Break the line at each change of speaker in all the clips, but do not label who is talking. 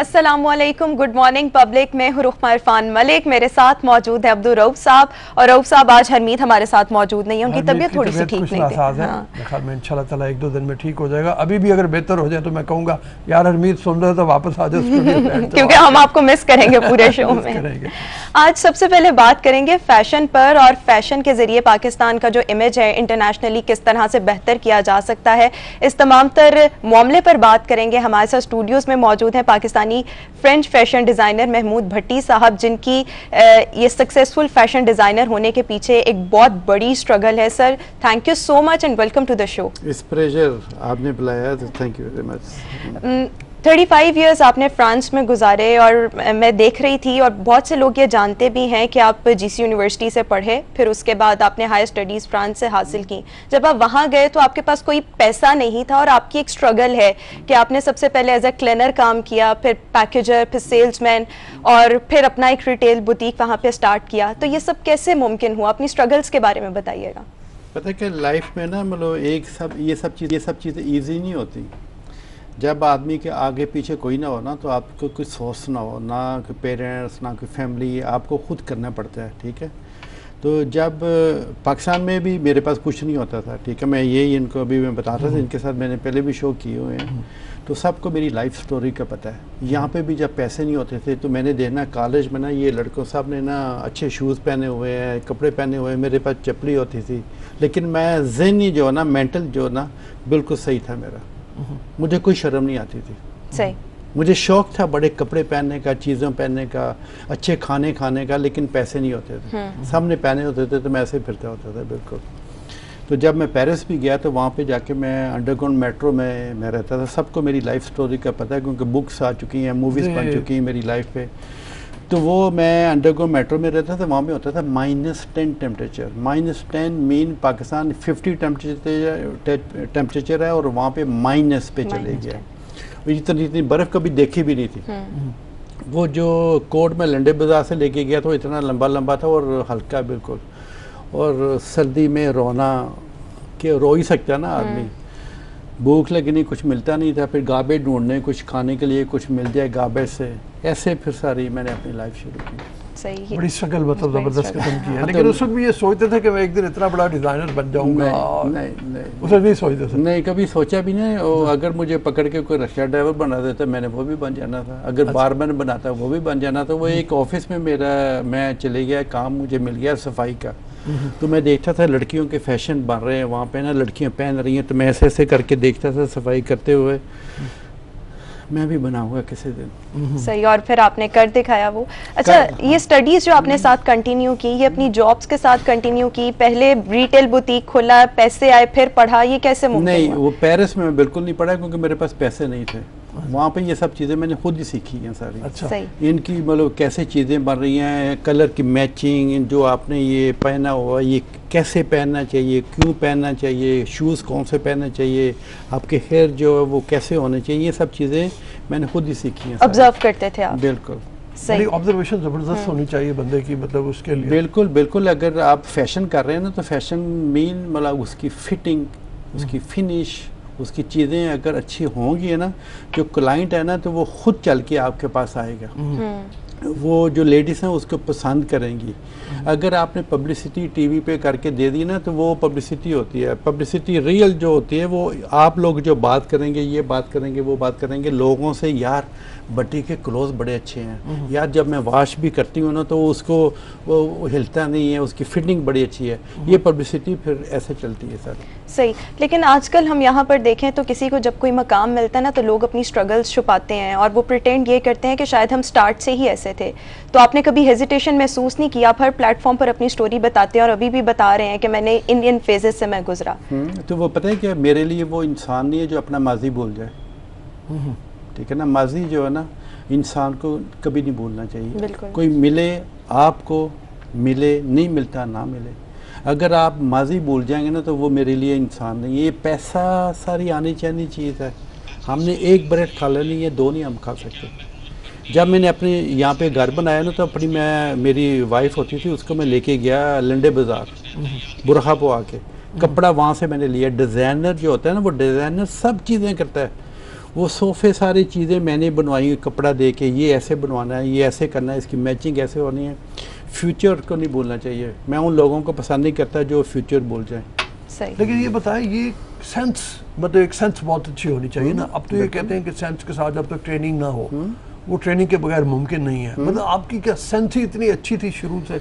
अस्सलामुअलैकुम, good morning public. मैं हूँ रुखमा इरफान मलिक, मेरे साथ मौजूद है अब्दुल रऊफ साहब। और रऊफ साहब आज हरमीत हमारे साथ मौजूद नहीं है, उनकी तबीयत थोड़ी सी ठीक नहीं थी।
हाँ। में इंशाल्लाह ताला एक दो दिन में ठीक हो जाएगा। अभी भी अगर बेहतर हो जाए तो मैं कहूँगा यार हरमीत सुन रहे तो वापस आ जाओ
क्योंकि हम आपको मिस करेंगे पूरे शो में। आज सबसे पहले बात करेंगे फैशन पर, और फैशन के जरिए पाकिस्तान का जो इमेज है इंटरनेशनली किस तरह से बेहतर किया जा सकता है, इस तमाम तर मामले पर बात करेंगे। हमारे साथ स्टूडियोज में मौजूद हैं Pakistani French fashion designer Mahmood Bhatti साहब, जिनकी ये सक्सेसफुल फैशन डिज़ाइनर होने के पीछे एक बहुत बड़ी स्ट्रगल है। Sir, thank you so much and welcome to the show.
It's pleasure, आपने बुलाया तो thank you very much.
35 years आपने फ्रांस में गुजारे, और मैं देख रही थी और बहुत से लोग ये जानते भी हैं कि आप जीसी यूनिवर्सिटी से पढ़े, फिर उसके बाद आपने हायर स्टडीज़ फ्रांस से हासिल की। जब आप वहाँ गए तो आपके पास कोई पैसा नहीं था, और आपकी एक स्ट्रगल है कि आपने सबसे पहले एज अ क्लीनर काम किया, फिर पैकेजर, फिर सेल्समैन, और फिर अपना एक रिटेल बुटीक वहाँ पे स्टार्ट किया। तो ये सब कैसे मुमकिन हुआ? अपनी स्ट्रगल्स के बारे में बताइएगा।
पता है कि लाइफ में ना मतलब ये सब चीज़ें ईजी नहीं होती। जब आदमी के आगे पीछे कोई ना हो ना, तो आपको कुछ सोर्स ना हो, ना कोई पेरेंट्स, ना कोई फैमिली, आपको खुद करना पड़ता है। ठीक है, तो जब पाकिस्तान में भी मेरे पास कुछ नहीं होता था। ठीक है, मैं यही इनको अभी मैं बताता था, इनके साथ मैंने पहले भी शो किए हुए हैं, तो सबको मेरी लाइफ स्टोरी का पता है। यहाँ पे भी जब पैसे नहीं होते थे तो मैंने देखना कॉलेज में ना ये लड़कों सब ने ना अच्छे शूज़ पहने हुए हैं, कपड़े पहने हुए हैं, मेरे पास चप्पली होती थी, लेकिन मैं ज़हनी जो ना मेंटल जो ना बिल्कुल सही था मेरा। मुझे कोई शर्म नहीं आती थी। सही, मुझे शौक था बड़े कपड़े पहनने का, चीज़ों पहनने का, अच्छे खाने खाने का, लेकिन पैसे नहीं होते थे। सामने पहने होते थे तो मैं ऐसे फिरता होता था बिल्कुल। तो जब मैं पेरिस भी गया तो वहाँ पे जाके मैं अंडरग्राउंड मेट्रो में मैं रहता था। सबको मेरी लाइफ स्टोरी का पता है क्योंकि बुक्स आ चुकी हैं, मूवीज़ बन चुकी हैं मेरी लाइफ पे। तो वो मैं अंडरग्राउंड मेट्रो में रहता था, वहाँ में होता था -10 टेम्परेचर। -10 मीन पाकिस्तान 50 टेम्परेचर है, और वहाँ पे माइनस पे चले गया। इतनी बर्फ़ कभी देखी भी नहीं थी। वो जो कोट में लंडे बाज़ार से लेके गया तो इतना लंबा लंबा था और हल्का बिल्कुल, और सर्दी में रोना कि रो ही सकता है ना आदमी। भूख लगनी, कुछ मिलता नहीं था, फिर गार्बेज ढूंढने कुछ खाने के लिए, कुछ मिल जाए गार्बेज से, ऐसे फिर सारी मैंने अपनी लाइफ शुरू की।
सही,
बड़ी स्ट्रगल मतलब ज़बरदस्त खत्म की है। लेकिन उस वक्त भी ये सोचते थे कि मैं एक दिन इतना बड़ा डिज़ाइनर बन जाऊंगा?
नहीं,
उस वक्त नहीं सोचते थे?
नहीं, कभी सोचा भी नहीं। और अगर मुझे पकड़ के कोई रिक्शा ड्राइवर बना देता मैंने वो भी बन जाना था, अगर बारमैन बनाता वो भी बन जाना था। वो एक ऑफिस में मैं चले गया, काम मुझे मिल गया सफाई का, तो मैं देखता था लड़कियों के फैशन बन रहे हैं वहाँ पे ना, लड़कियाँ पहन रही हैं, तो मैं ऐसे ऐसे करके देखता था सफाई करते हुए, मैं भी बनाऊंगा किसी दिन।
सही, और फिर आपने कर दिखाया वो। अच्छा, ये स्टडीज जो आपने साथ कंटिन्यू की, ये अपनी जॉब्स के साथ कंटिन्यू की? पहले रिटेल बुटीक खोला, पैसे आए, फिर पढ़ा, ये कैसे मुमकिन हुआ?
नहीं, वो पेरिस में मैं बिल्कुल नहीं पढ़ा क्योंकि मेरे पास पैसे नहीं थे। वहाँ पे ये सब चीज़ें मैंने खुद ही सीखी हैं सारी।
अच्छा,
इनकी मतलब कैसे चीज़ें बन रही हैं, कलर की मैचिंग, जो आपने ये पहना हुआ ये कैसे पहनना चाहिए, क्यों पहनना चाहिए, शूज़ कौन से पहनना चाहिए, आपके हेयर जो है वो कैसे होने चाहिए, ये सब चीज़ें मैंने खुद ही सीखी हैं।
ऑब्जर्व करते थे आप?
बिल्कुल।
सही, ऑब्जर्वेशन ज़बरदस्त होनी चाहिए बंदे की, मतलब उसके लिए।
बिल्कुल बिल्कुल। अगर आप फैशन कर रहे हैं ना, तो फैशन मीन मतलब उसकी फिटिंग, उसकी फिनिश, उसकी चीज़ें अगर अच्छी होंगी है ना, जो क्लाइंट है ना तो वो खुद चल के आपके पास आएगा। वो जो लेडीज़ हैं उसको पसंद करेंगी। अगर आपने पब्लिसिटी टीवी पे करके दे दी ना, तो वो पब्लिसिटी होती है। पब्लिसिटी रियल जो होती है वो आप लोग जो बात करेंगे, ये बात करेंगे, वो बात करेंगे लोगों से, यार बटी के क्लोज बड़े अच्छे हैं यार, जब मैं वॉश भी करती हूँ ना तो उसको वो हिलता नहीं है, उसकी फिटिंग बड़ी अच्छी है। ये पब्लिसिटी फिर ऐसे चलती है सर।
सही, लेकिन आजकल हम यहाँ पर देखें तो किसी को जब कोई मकाम मिलता है ना, तो लोग अपनी स्ट्रगल्स छुपाते हैं और वो प्रिटेंड ये करते हैं कि शायद हम स्टार्ट से ही ऐसे थे। तो आपने कभी हेजिटेशन महसूस नहीं किया? आप हर प्लेटफॉर्म पर अपनी स्टोरी बताते हैं और अभी भी बता रहे हैं कि मैंने इन फेजेस से मैं गुजरा।
तो वो पता है क्या, मेरे लिए वो इंसान नहीं है जो अपना माजी भूल जाए। ठीक है ना, माजी जो है ना इंसान को कभी नहीं भूलना चाहिए। कोई मिले आपको, मिले नहीं मिलता ना मिले, अगर आप माजी भूल जाएंगे ना तो वो मेरे लिए इंसान नहीं है। ये पैसा सारी आनी चाहिए चीज़ है। हमने एक ब्रेड खा लेनी है, दो नहीं हम खा सकते। जब मैंने अपने यहाँ पे घर बनाया ना, तो अपनी मेरी वाइफ होती थी, उसको मैं लेके गया लंडे बाज़ार बुरखा पो आके, कपड़ा वहाँ से मैंने लिया। डिज़ाइनर जो होता है ना, वो डिज़ाइनर सब चीज़ें करता है, वो सोफ़े सारी चीज़ें मैंने बनवाई, कपड़ा दे के ये ऐसे बनवाना है, ये ऐसे करना है, इसकी मैचिंग ऐसे होनी है। फ्यूचर को नहीं भूलना चाहिए। मैं उन लोगों को पसंद नहीं करता जो फ्यूचर भूल जाए।
सही।
लेकिन ये बताएं, ये सेंस मतलब एक सेंस बहुत अच्छी होनी चाहिए ना। अब तो ये कहते हैं कि सेंस के साथ जब तक ट्रेनिंग ना हो वो ट्रेनिंग के बगैर मुमकिन नहीं है। मतलब आपकी क्या सेंस ही इतनी अच्छी थी शुरू से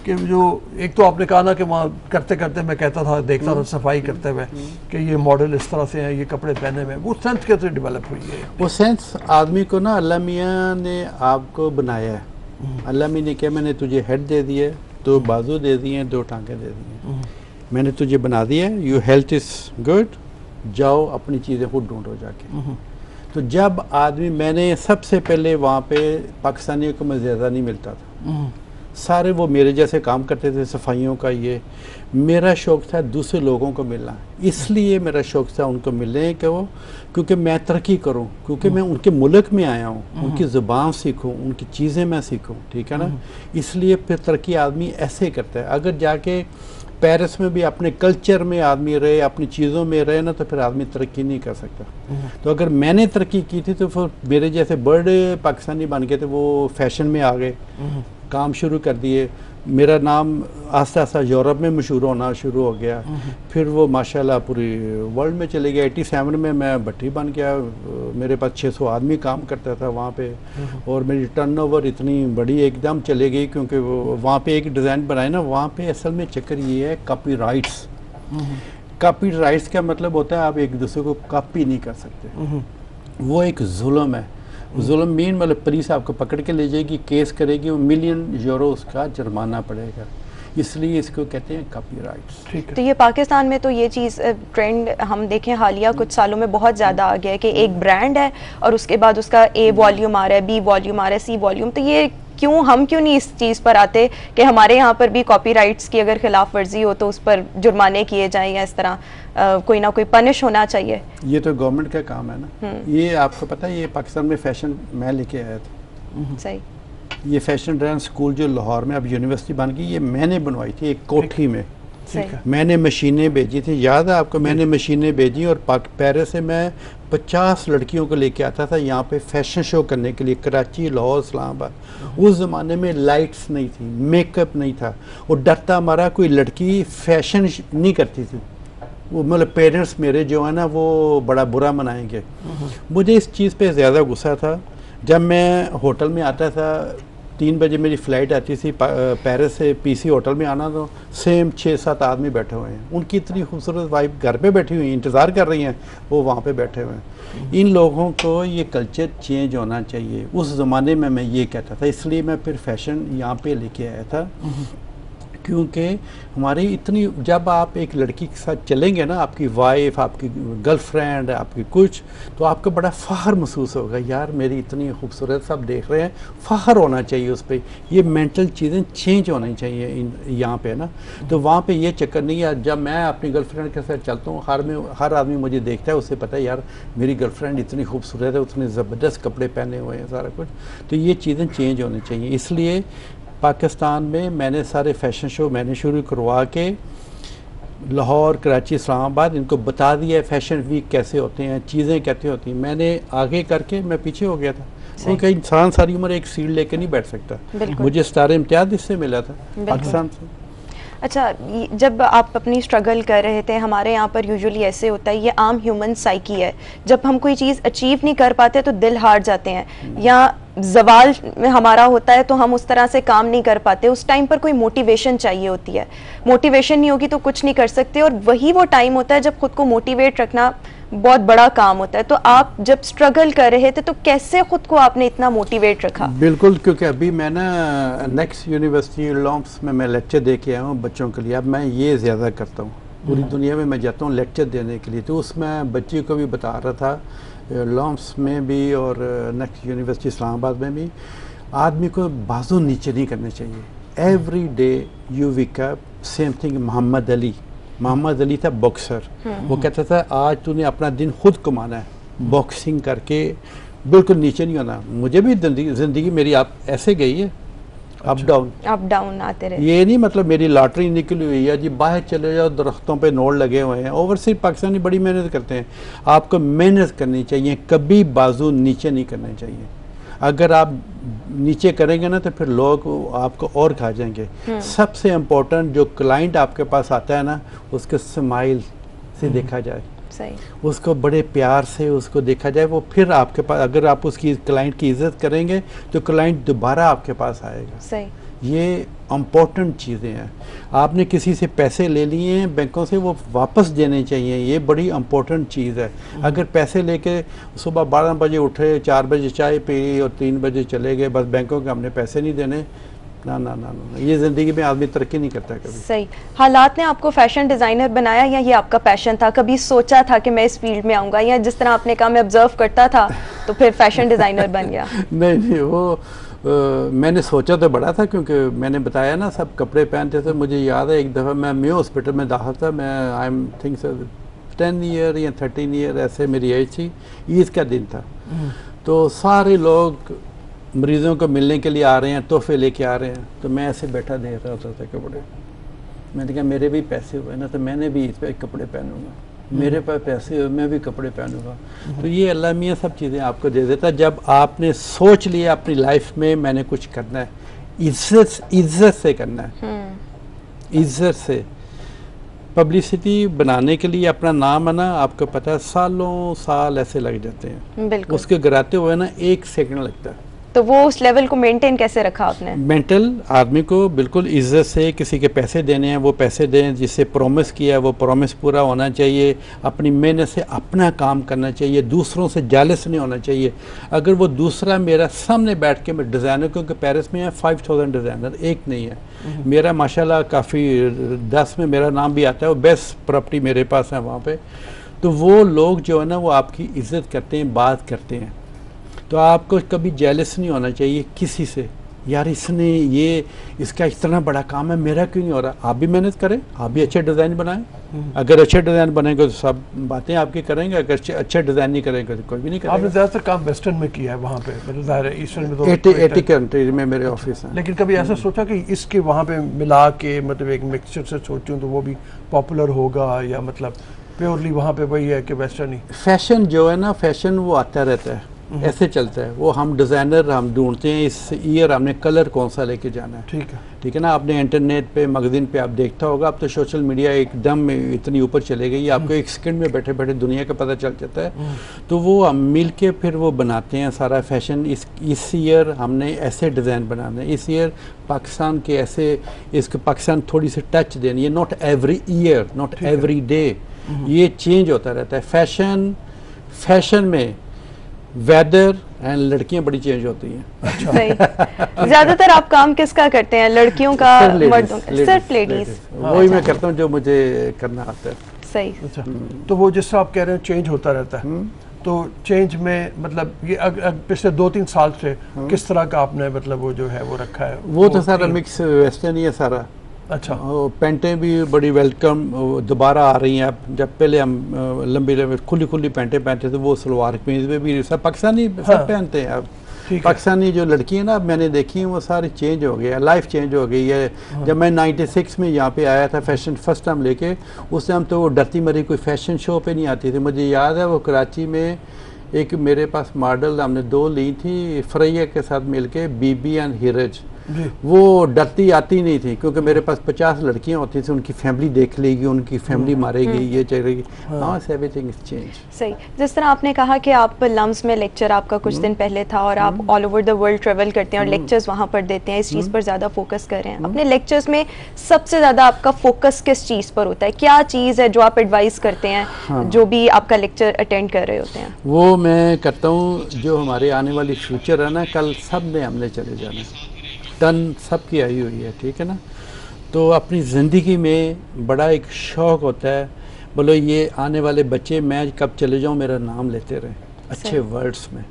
कि जो एक तो आपने कहा ना कि वहाँ करते करते मैं कहता था, देखता था सफाई करते हुए कि ये मॉडल इस तरह से हैं, ये कपड़े पहने हुए, वो सेंस कैसे डेवलप हुई है?
वो सेंस आदमी को ना अल्लाह मियाँ ने आपको बनाया है। अल्लाह मियाँ ने क्या, मैंने तुझे हेड दे दिए, 2 बाजू दे दिए, 2 टांगे दे दिए, मैंने तुझे बना दिया, यू हेल्थ इज़ गुड, जाओ अपनी चीज़ें खुद ढूंढो जाके। तो जब आदमी, मैंने सबसे पहले वहाँ पे पाकिस्तानियों को मैं ज़्यादा नहीं मिलता था, सारे वो मेरे जैसे काम करते थे सफाइयों का। ये मेरा शौक़ था दूसरे लोगों को मिलना, इसलिए मेरा शौक़ था उनको मिलने कि वो, क्योंकि मैं तरक्की करूं, क्योंकि मैं उनके मुल्क में आया हूं, उनकी ज़ुबान सीखूं, उनकी चीज़ें मैं सीखूं, ठीक है ना। इसलिए फिर तरक्की आदमी ऐसे करता है। अगर जाके पेरिस में भी अपने कल्चर में आदमी रहे, अपनी चीज़ों में रहे ना, तो फिर आदमी तरक्की नहीं कर सकता। तो अगर मैंने तरक्की की थी तो फिर मेरे जैसे बड़े पाकिस्तानी बन गए थे, वो फैशन में आ गए, काम शुरू कर दिए, मेरा नाम आस्ता आस्ता यूरोप में मशहूर होना शुरू हो गया। फिर वो माशाल्लाह पूरी वर्ल्ड में चले गया। 87 में मैं भट्टी बन गया, मेरे पास 600 आदमी काम करता था वहाँ पे, और मेरी टर्नओवर इतनी बड़ी एकदम चले गई, क्योंकि वो वहाँ पे एक डिज़ाइन बनाए ना, वहाँ पे असल में चक्कर ये है कॉपीराइट्स। कॉपीराइट्स का मतलब होता है आप एक दूसरे को कॉपी नहीं कर सकते, वो एक जुल्म है। जुल्म मीन मतलब पुलिस आपको पकड़ के ले जाएगी, केस करेगी, वो €1,000,000 उसका जुर्माना पड़ेगा, इसलिए इसको कहते हैं कॉपीराइट्स। ठीक है।
तो ये पाकिस्तान में तो ये चीज़ ट्रेंड हम देखें हालिया कुछ सालों में बहुत ज़्यादा आ गया है कि एक ब्रांड है और उसके बाद उसका A वॉल्यूम आ रहा है, B वॉल्यूम आ रहा है, C वॉल्यूम। तो ये हम क्यों नहीं इस चीज़ पर आते कि हमारे यहाँ पर भी कॉपीराइट्स की अगर खिलाफ वर्जी हो तो उस पर जुर्माने किए जाएं, या इस तरह कोई ना कोई पनिश होना चाहिए?
ये तो गवर्नमेंट का काम है ना। ये आपको पता है, ये पाकिस्तान में फैशन मैं लेके आया था।
सही।
ये फैशन डिज़ाइन स्कूल जो लाहौर में अब यूनिवर्सिटी बन गई, ये मैंने बनवाई थी एक कोठी में। मैंने मशीनें भेजी थी, याद है आपको? मैंने मशीनें भेजी और पेरिस से मैं 50 लड़कियों को लेके आता था यहाँ पे फैशन शो करने के लिए, कराची, लाहौर, इस्लामाबाद। उस ज़माने में लाइट्स नहीं थी, मेकअप नहीं था, और डरता हमारा कोई लड़की फैशन नहीं करती थी, वो मतलब पेरेंट्स मेरे जो है ना वो बड़ा बुरा मनाएंगे। मुझे इस चीज़ पे ज़्यादा गुस्सा था। जब मैं होटल में आता था, 3 बजे मेरी फ़्लाइट आती थी पेरिस से, PC होटल में आना, तो सेम 6-7 आदमी बैठे हुए हैं, उनकी इतनी खूबसूरत वाइफ घर पे बैठी हुई, इंतज़ार कर रही हैं, वो वहाँ पे बैठे हुए हैं। इन लोगों को ये कल्चर चेंज होना चाहिए। उस ज़माने में मैं ये कहता था, इसलिए मैं फिर फैशन यहाँ पे लेके आया था, क्योंकि हमारी इतनी, जब आप एक लड़की के साथ चलेंगे ना, आपकी वाइफ, आपकी गर्लफ्रेंड, आपकी कुछ, तो आपको बड़ा फ़ख्र महसूस होगा, यार मेरी इतनी खूबसूरत, सब देख रहे हैं, फ़ख्र होना चाहिए उस पर। ये मेंटल चीज़ें चेंज होनी चाहिए यहाँ पे ना। तो वहाँ पे ये चक्कर नहीं है। जब मैं अपनी गर्लफ्रेंड के साथ चलता हूँ, हर आदमी मुझे देखता है, उससे पता है यार मेरी गर्लफ्रेंड इतनी खूबसूरत है, उसने ज़बरदस्त कपड़े पहने हुए हैं, सारा कुछ। तो ये चीज़ें चेंज होनी चाहिए। इसलिए पाकिस्तान में मैंने सारे फैशन शो मैंने शुरू करवा के लाहौर, कराची, इस्लामाबाद इनको बता दिया फैशन वीक कैसे होते हैं, चीज़ें कैसे होती हैं। मैंने आगे करके मैं पीछे हो गया था, क्योंकि इंसान सारी उम्र एक सीट लेके नहीं बैठ सकता। मुझे सितारे इम्तियाज़ इससे मिला था, पाकिस्तान से।
अच्छा, जब आप अपनी स्ट्रगल कर रहे थे, हमारे यहाँ पर यूजुअली ऐसे होता है, ये आम ह्यूमन साइकी है, जब हम कोई चीज़ अचीव नहीं कर पाते तो दिल हार जाते हैं, या जवाल में हमारा होता है तो हम उस तरह से काम नहीं कर पाते। उस टाइम पर कोई मोटिवेशन चाहिए होती है, मोटिवेशन नहीं होगी तो कुछ नहीं कर सकते, और वही वो टाइम होता है जब खुद को मोटिवेट रखना बहुत बड़ा काम होता है। तो आप जब स्ट्रगल कर रहे थे तो कैसे खुद को आपने इतना मोटिवेट रखा?
बिल्कुल, क्योंकि अभी मैं ना नेक्स्ट यूनिवर्सिटी लॉम्स में मैं लेक्चर दे के आया हूँ बच्चों के लिए। अब मैं ये ज़्यादा करता हूँ, पूरी दुनिया में मैं जाता हूँ लेक्चर देने के लिए। तो उसमें बच्ची को भी बता रहा था, लॉम्स में भी और नेक्स्ट यूनिवर्सिटी इस्लामाबाद में भी, आदमी को बाजू नीचे नहीं करने चाहिए। Every day you wake up, same thing. Muhammad Ali था बॉक्सर, वो कहता था आज तूने अपना दिन खुद कमाना है, बॉक्सिंग करके बिल्कुल नीचे नहीं होना। मुझे भी ज़िंदगी मेरी आप ऐसे गई है, अप डाउन
आते रहे।
ये नहीं मतलब मेरी लॉटरी निकली हुई है जी, बाहर चले जाओ दरख्तों पे नोट लगे हुए हैं। ओवरसीज पाकिस्तानी बड़ी मेहनत करते हैं, आपको मेहनत करनी चाहिए, कभी बाजू नीचे नहीं करना चाहिए। अगर आप नीचे करेंगे ना तो फिर लोग आपको और खा जाएंगे। सबसे इम्पोर्टेंट जो क्लाइंट आपके पास आता है ना, उसके स्माइल से देखा जाए,
सही, उसको
बड़े प्यार से उसको देखा जाए, वो फिर आपके पास, अगर आप उसकी क्लाइंट की इज्जत करेंगे तो क्लाइंट दोबारा आपके पास आएगा।
सही,
ये इम्पोर्टेंट चीज़ें हैं। आपने किसी से पैसे ले लिए हैं बैंकों से, वो वापस देने चाहिए, ये बड़ी इम्पोर्टेंट चीज़ है। अगर पैसे लेके सुबह 12 बजे उठे, 4 बजे चाय पी और 3 बजे चले गए, बस बैंकों के हमने पैसे नहीं देने, ना ना ना ना, ये ज़िंदगी में आदमी तरक्की नहीं करता कभी।
सही। हालात ने आपको फैशन डिज़ाइनर बनाया या ये आपका पैशन था? कभी सोचा था कि मैं इस फील्ड में आऊँगा, या जिस तरह आपने कहा मैं ऑब्जर्व करता था तो फिर फैशन डिज़ाइनर बन गया?
नहीं, वो मैंने सोचा तो बड़ा था, क्योंकि मैंने बताया ना सब कपड़े पहनते थे। मुझे याद है एक दफ़ा मैं मेयो हॉस्पिटल में दाखिल था, मैं आई एम थिंक 10 ईयर या 13 ईयर ऐसे मेरी एज थी, ईद का दिन था। तो सारे लोग मरीज़ों को मिलने के लिए आ रहे हैं, तोहफे लेके आ रहे हैं, तो मैं ऐसे बैठा देख रहा होता था कपड़े। मैंने कहा मेरे भी पैसे हुए ना तो मैंने भी इस पर कपड़े पहनूंगा, मेरे पास पैसे हुए मैं भी कपड़े पहनूंगा। तो ये अल्लाह मियाँ सब चीज़ें आपको दे देता। जब आपने सोच लिया अपनी लाइफ में मैंने कुछ करना है, इज्जत से करना है, इज्जत से। पब्लिसिटी बनाने के लिए अपना नाम है ना, आपको पता है सालों साल ऐसे लग जाते हैं, उसके गिराते हुए ना 1 सेकंड लगता है।
तो वो उस लेवल को मेंटेन कैसे रखा आपने?
मेंटल आदमी को बिल्कुल इज्जत से, किसी के पैसे देने हैं वो पैसे दें, जिससे प्रॉमिस किया है वो प्रॉमिस पूरा होना चाहिए, अपनी मेहनत से अपना काम करना चाहिए, दूसरों से जालिस नहीं होना चाहिए। अगर वो दूसरा मेरा सामने बैठ के, मैं डिज़ाइनर, क्योंकि पेरिस में है 5000 डिज़ाइनर, एक नहीं है, मेरा माशाल्लाह काफ़ी 10 में मेरा नाम भी आता है, वो बेस्ट प्रॉपर्टी मेरे पास है वहाँ पर। तो वो लोग जो है ना वो आपकी इज्जत करते हैं, बात करते हैं। तो आपको कभी जेलस नहीं होना चाहिए किसी से, यार इसने ये, इसका इतना बड़ा काम है, मेरा क्यों नहीं हो रहा। आप भी मेहनत करें, आप भी अच्छे डिज़ाइन बनाएं। अगर अच्छे डिज़ाइन बनेंगे तो सब बातें आपकी करेंगे, अगर अच्छे डिज़ाइन नहीं करेंगे तो कोई भी नहीं करेगा।
आपने ज़्यादातर काम वेस्टर्न में किया है वहाँ पे, मतलब ज़ाहिर है ईस्टर्न में तो
80 कंट्रीज में मेरे ऑफिस हैं।
लेकिन कभी ऐसा सोचा कि इसके वहाँ पे मिला के मतलब एक मिक्सचर से सोचूं तो वो भी पॉपुलर होगा, या मतलब प्योरली वहाँ पे वही है कि वेस्टर्न ही?
फैशन जो है ना, फैशन वो आता रहता है, ऐसे चलता है। वो हम डिज़ाइनर हम ढूंढते हैं, इस ईयर हमने कलर कौन सा लेके जाना है, ठीक है ना। आपने इंटरनेट पे, मैगजीन पे आप देखता होगा, अब तो सोशल मीडिया एकदम इतनी ऊपर चले गई, आपको 1 सेकंड में बैठे बैठे दुनिया का पता चल जाता है। तो वो हम मिल के फिर वो बनाते हैं सारा फैशन। इस ईयर हमने ऐसे डिज़ाइन बनाने, इस ईयर पाकिस्तान के ऐसे, इसको पाकिस्तान थोड़ी सी टच देनी है। Not every year, not every day, ये चेंज होता रहता है। फैशन में वेदर एंड लड़कियां बड़ी चेंज होती हैं।
अच्छा। सही। ज्यादातर आप काम किसका करते हैं, लड़कियों का, मर्दों का? सिर्फ लेडीज।
वही मैं करता हूँ जो मुझे करना आता है।
सही।
अच्छा, तो वो जिस आप कह रहे हैं चेंज होता रहता है, तो चेंज में मतलब ये पिछले 2-3 साल से किस तरह का आपने मतलब वो जो है वो रखा है?
वो तो सारा मिक्स वेस्टर्न ही है सारा।
अच्छा।
पैंटें भी बड़ी वेलकम दोबारा आ रही हैं। अब जब पहले हम लंबी खुली पैंटें पहनते थे, वो सलवार कमीज में भी सब पाकिस्तानी सब पहनते हैं। अब पाकिस्तानी जो लड़की है ना, अब मैंने देखी है वो सारी चेंज हो गया, लाइफ चेंज हो गई है। जब मैं 96 में यहाँ पे आया था फैशन फर्स्ट टाइम लेके, उस टाइम तो वो डरती मरी कोई फैशन शो पे नहीं आती थी। मुझे याद है वो कराची में एक मेरे पास मॉडल हमने 2 ली थी फ्रैया के साथ मिलके, बीबी एंड हिरज। वो डरती आती नहीं थी, क्योंकि मेरे पास 50 लड़कियां होती थी, उनकी फैमिली देख लेगी, उनकी फैमिली मारेगी, ये चलेगी। हाँ, एवरीथिंग इज चेंज।
सही। जिस तरह आपने कहा कि आप लम्स में लेक्चर आपका कुछ दिन पहले था, और आप all over the world travel करते हैं और लेक्चर्स वहाँ पर देते हैं, इस चीज़ पर ज़्यादा फोकस कर रहे हैं। अपने लेक्चर्स में सबसे ज़्यादा आपका फोकस किस चीज़ पर होता है? क्या चीज़ है जो आप एडवाइस करते हैं जो भी आपका लेक्चर अटेंड कर रहे होते हैं?
वो मैं करता हूँ, जो हमारे आने वाली फ्यूचर है ना, कल सब ने हमने चले जाना है, टन सबकी आई हुई है, ठीक है ना। तो अपनी ज़िंदगी में बड़ा एक शौक़ होता है, बोलो ये आने वाले बच्चे मैं कब चले जाऊँ मेरा नाम लेते रहें अच्छे वर्ड्स में।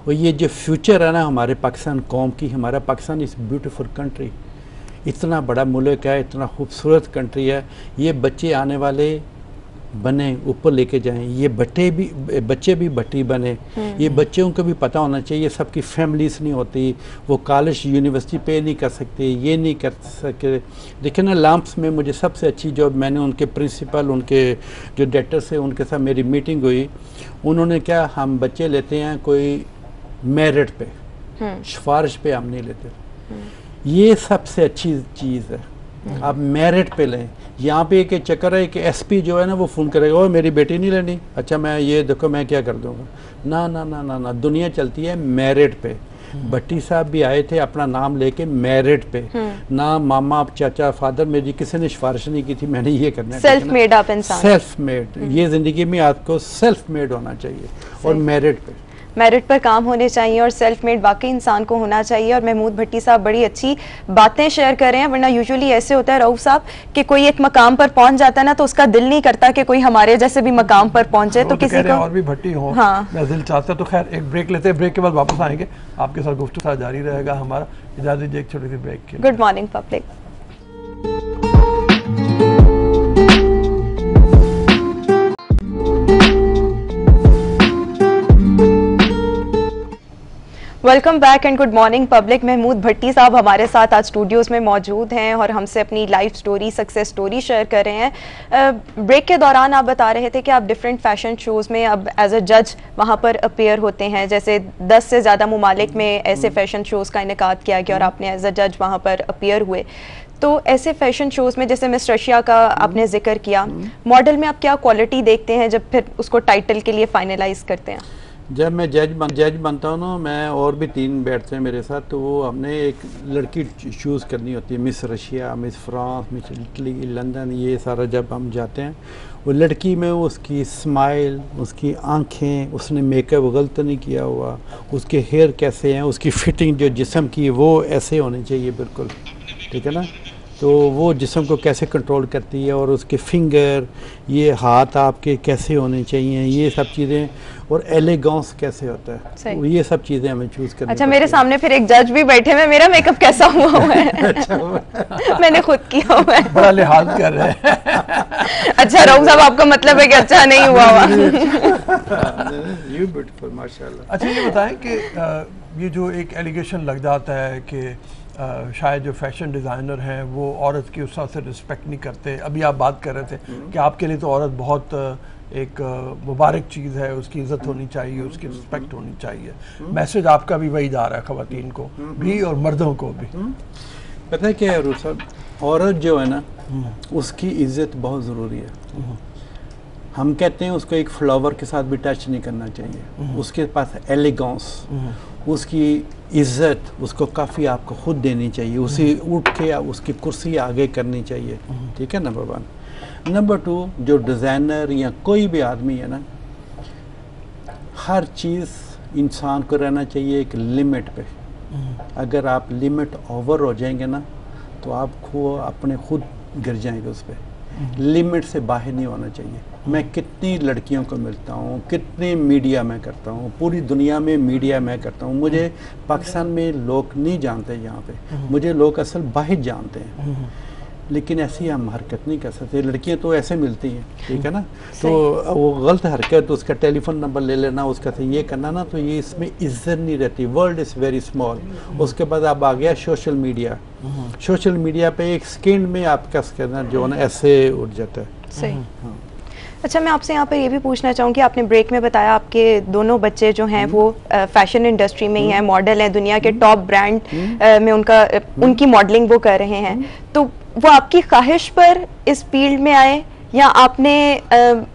और ये जो फ्यूचर है ना हमारे पाकिस्तान कौम की, हमारा पाकिस्तान इज़ ब्यूटीफुल कंट्री, इतना बड़ा मुल्क है, इतना खूबसूरत कंट्री है। ये बच्चे आने वाले बने, ऊपर लेके जाएं। ये बच्चे भी भट्टी बने। ये बच्चों को भी पता होना चाहिए सबकी फैमिलीज नहीं होती, वो कॉलेज यूनिवर्सिटी पे नहीं कर सकते, ये नहीं कर सके। देखिए ना, लैंप्स में मुझे सबसे अच्छी जो मैंने उनके प्रिंसिपल, उनके जो डायरेक्टर से उनके साथ मेरी मीटिंग हुई, उन्होंने क्या, हम बच्चे लेते हैं कोई मेरिट पे, सिफारिश पे हम नहीं लेते। ये सबसे अच्छी चीज़ है, आप मेरिट पे लें। यहाँ पे एक चक्कर है कि एसपी जो है ना वो फ़ोन करेगा, ओ मेरी बेटी नहीं लेनी, अच्छा मैं ये देखो मैं क्या कर दूंगा। ना ना ना ना ना, दुनिया चलती है मेरिट पे। भट्टी साहब भी आए थे अपना नाम लेके मेरिट पे, ना मामा चाचा फादर, मेरी किसी ने सिफारिश नहीं की थी मैंने ये करना है।
सेल्फ मेड आप इंसान,
सेल्फ मेड। ये ज़िंदगी में आपको सेल्फ मेड होना चाहिए और मेरिट पे,
मेरिट पर काम होने चाहिए और सेल्फ मेड वाकई इंसान को होना चाहिए। और महमूद भट्टी साहब बड़ी अच्छी बातें शेयर कर रहे हैं, वरना यूजुअली ऐसे होता है रऊफ साहब कि कोई एक मकाम पर पहुंच जाता है ना तो उसका दिल नहीं करता कि कोई हमारे जैसे भी मकाम पर पहुंचे। तो किसी को
और भी भट्टी हो,
हाँ,
मैं दिल चाहता। तो खैर एक ब्रेक लेते हैं, ब्रेक के बाद वापस आएंगे, आपके साथ गुफ्तगू जारी रहेगा हमारा। इजाजत दीजिए एक छोटी सी ब्रेक के लिए।
Good morning public. Welcome back and good morning public. Mahmood Bhatti साहब हमारे साथ आज स्टूडियोज़ में मौजूद हैं और हमसे अपनी life story, success story share कर रहे हैं। ब्रेक के दौरान आप बता रहे थे कि आप डिफरेंट फैशन शोज़ में अब एज अ जज वहाँ पर अपीयर होते हैं, जैसे 10 से ज़्यादा ममालिक में ऐसे फैशन शोज़ का इनेकाद किया गया और आपने एज अ जज वहाँ पर अपीयर हुए। तो ऐसे फैशन शोज़ में जैसे मिस रशिया का आपने जिक्र किया, मॉडल में आप क्या क्वालिटी देखते हैं जब फिर उसको टाइटल के लिए फाइनलाइज करते हैं?
जब मैं जज बनता हूँ ना, मैं और भी 3 बैठते हैं मेरे साथ, तो वो हमने एक लड़की चूज़ करनी होती है, miss Russia, miss France, miss Italy, London, ये सारा जब हम जाते हैं, वो लड़की में उसकी स्माइल, उसकी आंखें, उसने मेकअप गलत नहीं किया हुआ, उसके हेयर कैसे हैं, उसकी फिटिंग जो जिस्म की वो ऐसे होनी चाहिए बिल्कुल, ठीक है ना। तो वो जिस्म को कैसे कंट्रोल करती है और उसके फिंगर, ये हाथ आपके कैसे होने चाहिए, ये सब चीज़ें, और एलिगेंस कैसे होता है, तो ये सब चीज़ें हमें चूज़ करनी।
अच्छा, मेरे सामने फिर एक जज भी बैठे हैं, मेरा मेकअप कैसा हुआ है? अच्छा, मैंने खुद किया हुआ है।
बड़ा लिहाज कर रहे हैं।
अच्छा रऊफ साहब, आपका मतलब है कि अच्छा नहीं हुआ हुआ?
यू ब्यूटीफुल, माशाल्लाह।
अच्छा ये बताएं कि ये जो एक एलिगेशन लग जाता है कि शायद जो फैशन डिज़ाइनर हैं वो औरत की उस तरह से रिस्पेक्ट नहीं करते। अभी आप बात कर रहे थे कि आपके लिए तो औरत बहुत एक मुबारक चीज़ है, उसकी इज़्ज़त होनी चाहिए, उसकी रिस्पेक्ट होनी चाहिए। मैसेज आपका भी वही जा रहा है ख़वातीन को भी और मर्दों को भी।
पता है क्या है रूस साहब, औरत जो है ना उसकी इज़्ज़त बहुत ज़रूरी है। हम कहते हैं उसको एक फ्लावर के साथ भी टच नहीं करना चाहिए, उसके पास एलिगेंस, उसकी इज़्ज़त उसको काफ़ी आपको खुद देनी चाहिए, उसे उठ के उसकी कुर्सी आगे करनी चाहिए, ठीक है नंबर 1। नंबर 2, जो डिज़ाइनर या कोई भी आदमी है ना, हर चीज़ इंसान को रहना चाहिए एक लिमिट पे। अगर आप लिमिट ओवर हो जाएंगे ना तो आपको अपने खुद गिर जाएंगे उस पर। लिमिट से बाहर नहीं होना चाहिए। मैं कितनी लड़कियों को मिलता हूँ, कितने मीडिया में करता हूँ, पूरी दुनिया में मीडिया में करता हूँ, मुझे पाकिस्तान में लोग नहीं जानते, यहाँ पे मुझे लोग असल बाहर जानते हैं, लेकिन ऐसी हम हरकत नहीं कर सकते। लड़कियां तो ऐसे मिलती हैं, ठीक है ना, तो वो गलत हरकत, उसका टेलीफोन नंबर ले लेना, उसका से ये करना ना, तो ये इसमें इज्जत नहीं रहती। World is very small. उसके बाद अब आ गया सोशल मीडिया। सोशल मीडिया पे एक सेकेंड में आपका स्कैनर जो है ना ऐसे उठ जाता है।
सही। हाँ। अच्छा, मैं आपसे यहाँ पर ये भी पूछना चाहूँगी, आपने ब्रेक में बताया आपके दोनों बच्चे जो हैं वो फैशन इंडस्ट्री में ही हैं, मॉडल हैं, दुनिया के टॉप ब्रांड में उनकी मॉडलिंग वो कर रहे हैं। तो वो आपकी ख्वाहिश पर इस फील्ड में आए या आपने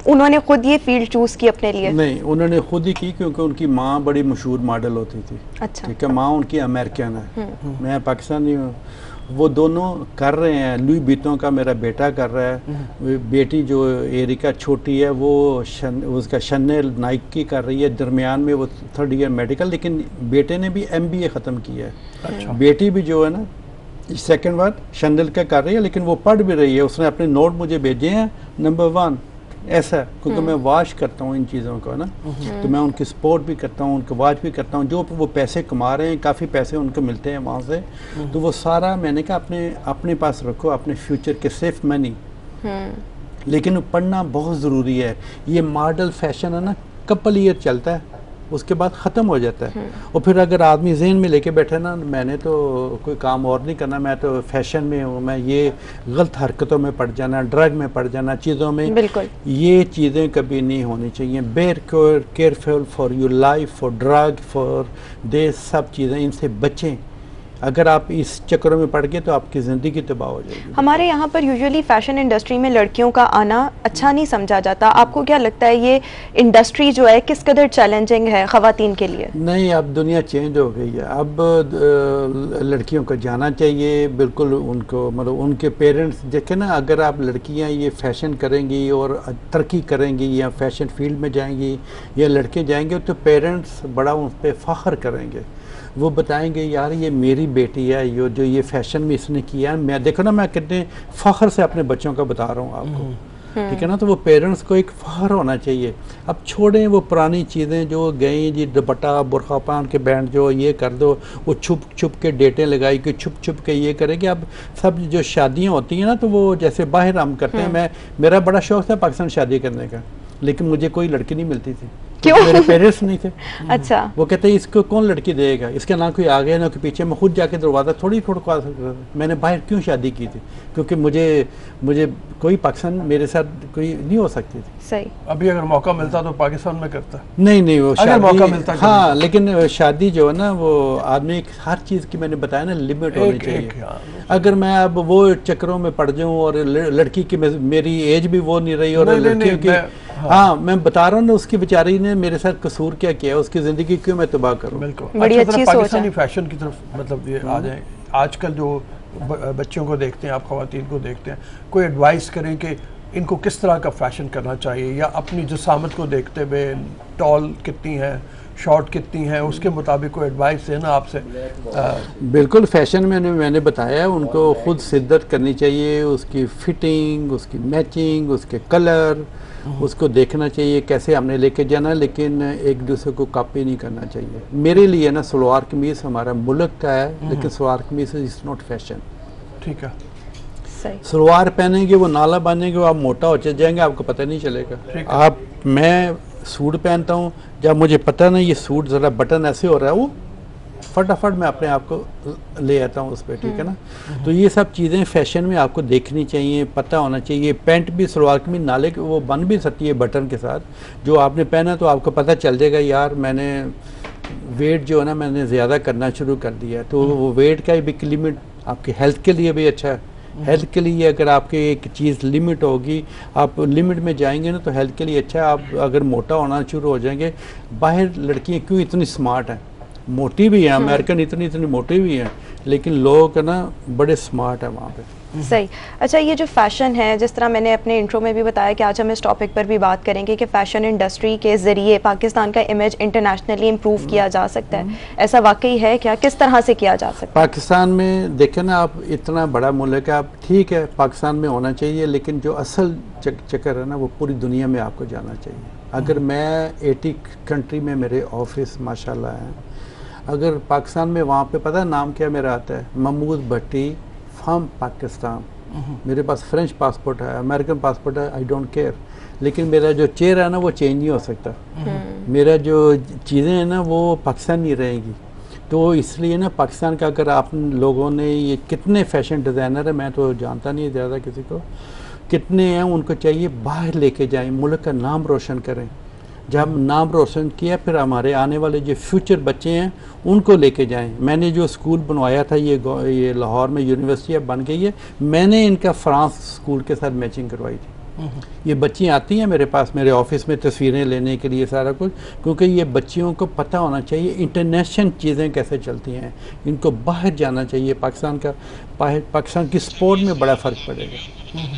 उन्होंने खुद ये फील्ड चूज़ की अपने लिए?
नहीं, उन्होंने खुद ही की, क्योंकि उनकी माँ बड़ी मशहूर मॉडल होती थी। अच्छा। ठीक है, माँ उनकी अमेरिकन है, मैं पाकिस्तानी हूँ। वो दोनों कर रहे हैं। लुई विटॉन का मेरा बेटा कर रहा है, बेटी जो एरिका छोटी है वो उसका शनेल नाइक की कर रही है, दरमियान में वो 3rd ईयर मेडिकल, लेकिन बेटे ने भी MBA ख़त्म किया है। अच्छा। बेटी भी जो है ना 2nd बार शनेल का कर रही है, लेकिन वो पढ़ भी रही है। उसने अपने नोट मुझे भेजे हैं नंबर 1 ऐसा, क्योंकि मैं वॉच करता हूँ इन चीज़ों को ना, तो मैं उनकी सपोर्ट भी करता हूँ, उनको वॉच भी करता हूँ। जो वो पैसे कमा रहे हैं, काफ़ी पैसे उनको मिलते हैं वहाँ से, तो वो सारा मैंने कहा अपने पास रखो, अपने फ्यूचर के सेफ मनी। लेकिन पढ़ना बहुत ज़रूरी है। ये मॉडल फैशन है ना, कपल ईयर चलता है, उसके बाद ख़त्म हो जाता है। और फिर अगर आदमी जहन में लेके बैठे ना, मैंने तो कोई काम और नहीं करना, मैं तो फैशन में हूँ, मैं ये गलत हरकतों में पड़ जाना, ड्रग में पड़ जाना, चीज़ों में,
बिल्कुल
ये चीज़ें कभी नहीं होनी चाहिए। Be careful for your life, for drug, for the सब चीज़ें, इनसे बचें। अगर आप इस चक्करों में पड़ गए तो आपकी ज़िंदगी तबाह हो जाएगी।
हमारे यहाँ पर यूजुअली फैशन इंडस्ट्री में लड़कियों का आना अच्छा नहीं समझा जाता। आपको क्या लगता है ये इंडस्ट्री जो है किस कदर चैलेंजिंग है ख़वातीन के लिए?
नहीं, अब दुनिया चेंज हो गई है। अब लड़कियों को जाना चाहिए बिल्कुल, उनको मतलब उनके पेरेंट्स देखें ना, अगर आप लड़कियां ये फैशन करेंगी और तरक्की करेंगी या फैशन फील्ड में जाएंगी या लड़के जाएंगे तो पेरेंट्स बड़ा उन पर फ़ख्र करेंगे। वो बताएंगे यार ये मेरी बेटी है, ये जो ये फैशन में इसने किया है, मैं देखो ना मैं कितने फ़ख्र से अपने बच्चों का बता रहा हूँ आपको, ठीक है ना। तो वो पेरेंट्स को एक फ़ख्र होना चाहिए। अब छोड़ें वो पुरानी चीज़ें जो गई जी, दुपट्टा बुरखा पहन के बैंड जो ये कर दो, वो छुप छुप के डेटें लगाई कि छुप छुप के ये करेंगे। अब सब जो शादियाँ होती हैं ना, तो वो जैसे बाहर हम करते हैं, मेरा बड़ा शौक़ था पाकिस्तान शादी करने का, लेकिन मुझे कोई लड़की नहीं मिलती थी।
क्यों?
मेरे पेरेंट्स नहीं थे।
अच्छा।
वो कहते हैं इसको कौन लड़की देगा, इसके ना कोई आगे ना कोई पीछे। मैं खुद जाके दरवाज़ा थोड़ी खड़का सकता था। मैंने बाहर क्यों शादी की थी? क्योंकि मुझे कोई पाकिस्तान मेरे साथ कोई नहीं हो सकती थी।
सही।
अभी अगर मौका मिलता तो पाकिस्तान में करता।
नहीं वो
अगर
शादी
मौका मिलता,
हाँ, लेकिन शादी जो है ना, वो आदमी हर चीज़ की, मैंने बताया ना, लिमिट होनी चाहिए। अगर मैं अब वो चक्करों में पड़ जाऊँ और लड़की की मेरी एज भी वो नहीं रही और लड़कियों की, हाँ मैं बता रहा हूँ ना, उसकी बेचारी ने मेरे साथ कसूर क्या किया, उसकी ज़िंदगी क्यों मैं तबाह करूँ।
बिल्कुल।
बड़ी अच्छी सोच है।
पाकिस्तानी फैशन की तरफ मतलब ये आ जाए, आजकल जो बच्चों को देखते हैं, आप ख़वातीन को देखते हैं, कोई एडवाइस करें कि इनको किस तरह का फ़ैशन करना चाहिए, या अपनी जिसामत को देखते हुए टॉल कितनी है, शॉर्ट कितनी है, उसके मुताबिक कोई एडवाइस है ना आपसे?
बिल्कुल, फैशन में मैंने बताया, उनको खुद शिद्दत करनी चाहिए, उसकी फिटिंग, उसकी मैचिंग, उसके कलर, उसको देखना चाहिए कैसे हमने लेके जाना, लेकिन एक दूसरे को कॉपी नहीं करना चाहिए। मेरे लिए ना सलवार कमीज़ हमारा मुल्क का है, लेकिन salwar kameez is not fashion.
ठीक है।
सलवार पहनेंगे, वो नाला बांधेंगे, वो आप मोटा हो जाएंगे, आपको पता नहीं चलेगा। मैं सूट पहनता हूँ, जब मुझे पता नहीं ये सूट ज़रा बटन ऐसे हो रहा है, वो फटाफट मैं अपने आप को ले आता हूँ उस पर, ठीक है ना। तो ये सब चीज़ें फैशन में आपको देखनी चाहिए, पता होना चाहिए। पैंट भी सलवार कमीज नाले के वो बन भी सकती है बटन के साथ, जो आपने पहना तो आपको पता चल जाएगा यार मैंने वेट जो है ना मैंने ज़्यादा करना शुरू कर दिया। तो वो वेट का भी लिमिट आपकी हेल्थ के लिए भी अच्छा है। हेल्थ के लिए अगर आपकी एक चीज़ लिमिट होगी, आप लिमिट में जाएंगे ना, तो हेल्थ के लिए अच्छा है। आप अगर मोटा होना शुरू हो जाएंगे, बाहर लड़कियाँ क्यों इतनी स्मार्ट हैं, मोटी भी हैं, अमेरिकन इतनी मोटी भी हैं, लेकिन लोग ना बड़े स्मार्ट हैं वहाँ पे।
सही। अच्छा, ये जो फैशन है, जिस तरह मैंने अपने इंट्रो में भी बताया कि आज हम इस टॉपिक पर भी बात करेंगे कि फ़ैशन इंडस्ट्री के ज़रिए पाकिस्तान का इमेज इंटरनेशनली इम्प्रूव किया जा सकता है, ऐसा वाकई है क्या? किस तरह से किया जा सकता है?
पाकिस्तान में देखें ना, आप इतना बड़ा मुल्क है, आप ठीक है पाकिस्तान में होना चाहिए, लेकिन जो असल चक्कर है ना वो पूरी दुनिया में आपको जाना चाहिए। अगर मैं 80 कंट्री में मेरे ऑफिस माशाल्लाह हैं, अगर पाकिस्तान में वहाँ पे पता है नाम क्या मेरा आता है, महमूद भट्टी फ्रॉम पाकिस्तान। मेरे पास फ्रेंच पासपोर्ट है, अमेरिकन पासपोर्ट है, आई डोंट केयर, लेकिन मेरा जो चेहरा है ना वो चेंज नहीं हो सकता। मेरा जो चीज़ें हैं ना वो पाकिस्तान नहीं रहेंगी। तो इसलिए ना पाकिस्तान का अगर आप लोगों ने ये कितने फैशन डिज़ाइनर है, मैं तो जानता नहीं ज़्यादा किसी को, कितने हैं, उनको चाहिए बाहर लेके जाएं, मुल्क का नाम रोशन करें। जब नाम रोशन किया फिर हमारे आने वाले जो फ्यूचर बच्चे हैं उनको लेके जाएं। मैंने जो स्कूल बनवाया था ये लाहौर में यूनिवर्सिटी अब बन गई है, मैंने इनका फ्रांस स्कूल के साथ मैचिंग करवाई थी। ये बच्ची आती हैं मेरे पास, मेरे ऑफिस में तस्वीरें लेने के लिए सारा कुछ, क्योंकि ये बच्चियों को पता होना चाहिए इंटरनेशनल चीज़ें कैसे चलती हैं, इनको बाहर जाना चाहिए। पाकिस्तान की स्पोर्ट में बड़ा फ़र्क पड़ेगा।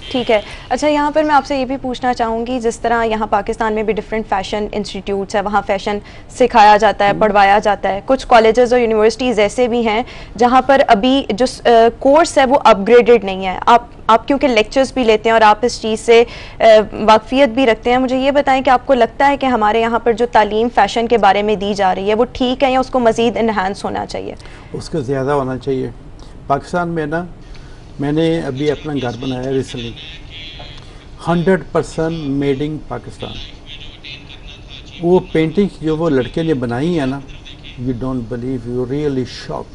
ठीक है। अच्छा, यहाँ पर मैं आपसे ये भी पूछना चाहूँगी, जिस तरह यहाँ पाकिस्तान में भी डिफरेंट फ़ैशन इंस्टीट्यूट्स है, वहाँ फ़ैशन सिखाया जाता है, पढ़वाया जाता है। कुछ कॉलेजेस और यूनिवर्सिटीज़ ऐसे भी हैं जहाँ पर अभी जो कोर्स है वो अपग्रेडेड नहीं है। आप क्योंकि लेक्चर्स भी लेते हैं और आप इस चीज़ से वाकफियत भी रखते हैं, मुझे ये बताएं कि आपको लगता है कि हमारे यहाँ पर जो तालीम फ़ैशन के बारे में दी जा रही है वो ठीक है या उसको मज़ीद इन्हांस होना चाहिए?
उसको ज़्यादा होना चाहिए। पाकिस्तान में ना मैंने अभी अपना घर बनाया रिसेंटली, 100% मेड इन पाकिस्तान। वो पेंटिंग जो वो लड़के ने बनाई है ना, you don't believe, you really shock.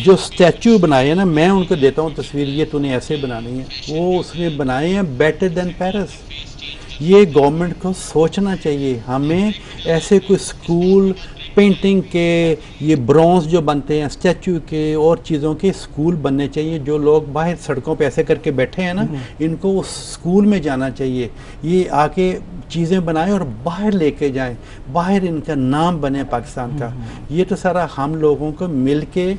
जो स्टैचू बनाए हैं ना, मैं उनको देता हूँ तस्वीर, ये तूने ऐसे बनानी है, वो उसने बनाए हैं बेटर देन पेरिस। ये गवर्नमेंट को सोचना चाहिए, हमें ऐसे कोई स्कूल पेंटिंग के, ये ब्रॉन्ज जो बनते हैं स्टैचू के और चीज़ों के स्कूल बनने चाहिए। जो लोग बाहर सड़कों पे ऐसे करके बैठे हैं ना, इनको उस स्कूल में जाना चाहिए, ये आके चीज़ें बनाएं और बाहर लेके जाएं, बाहर इनका नाम बने पाकिस्तान का। ये तो सारा हम लोगों को मिल के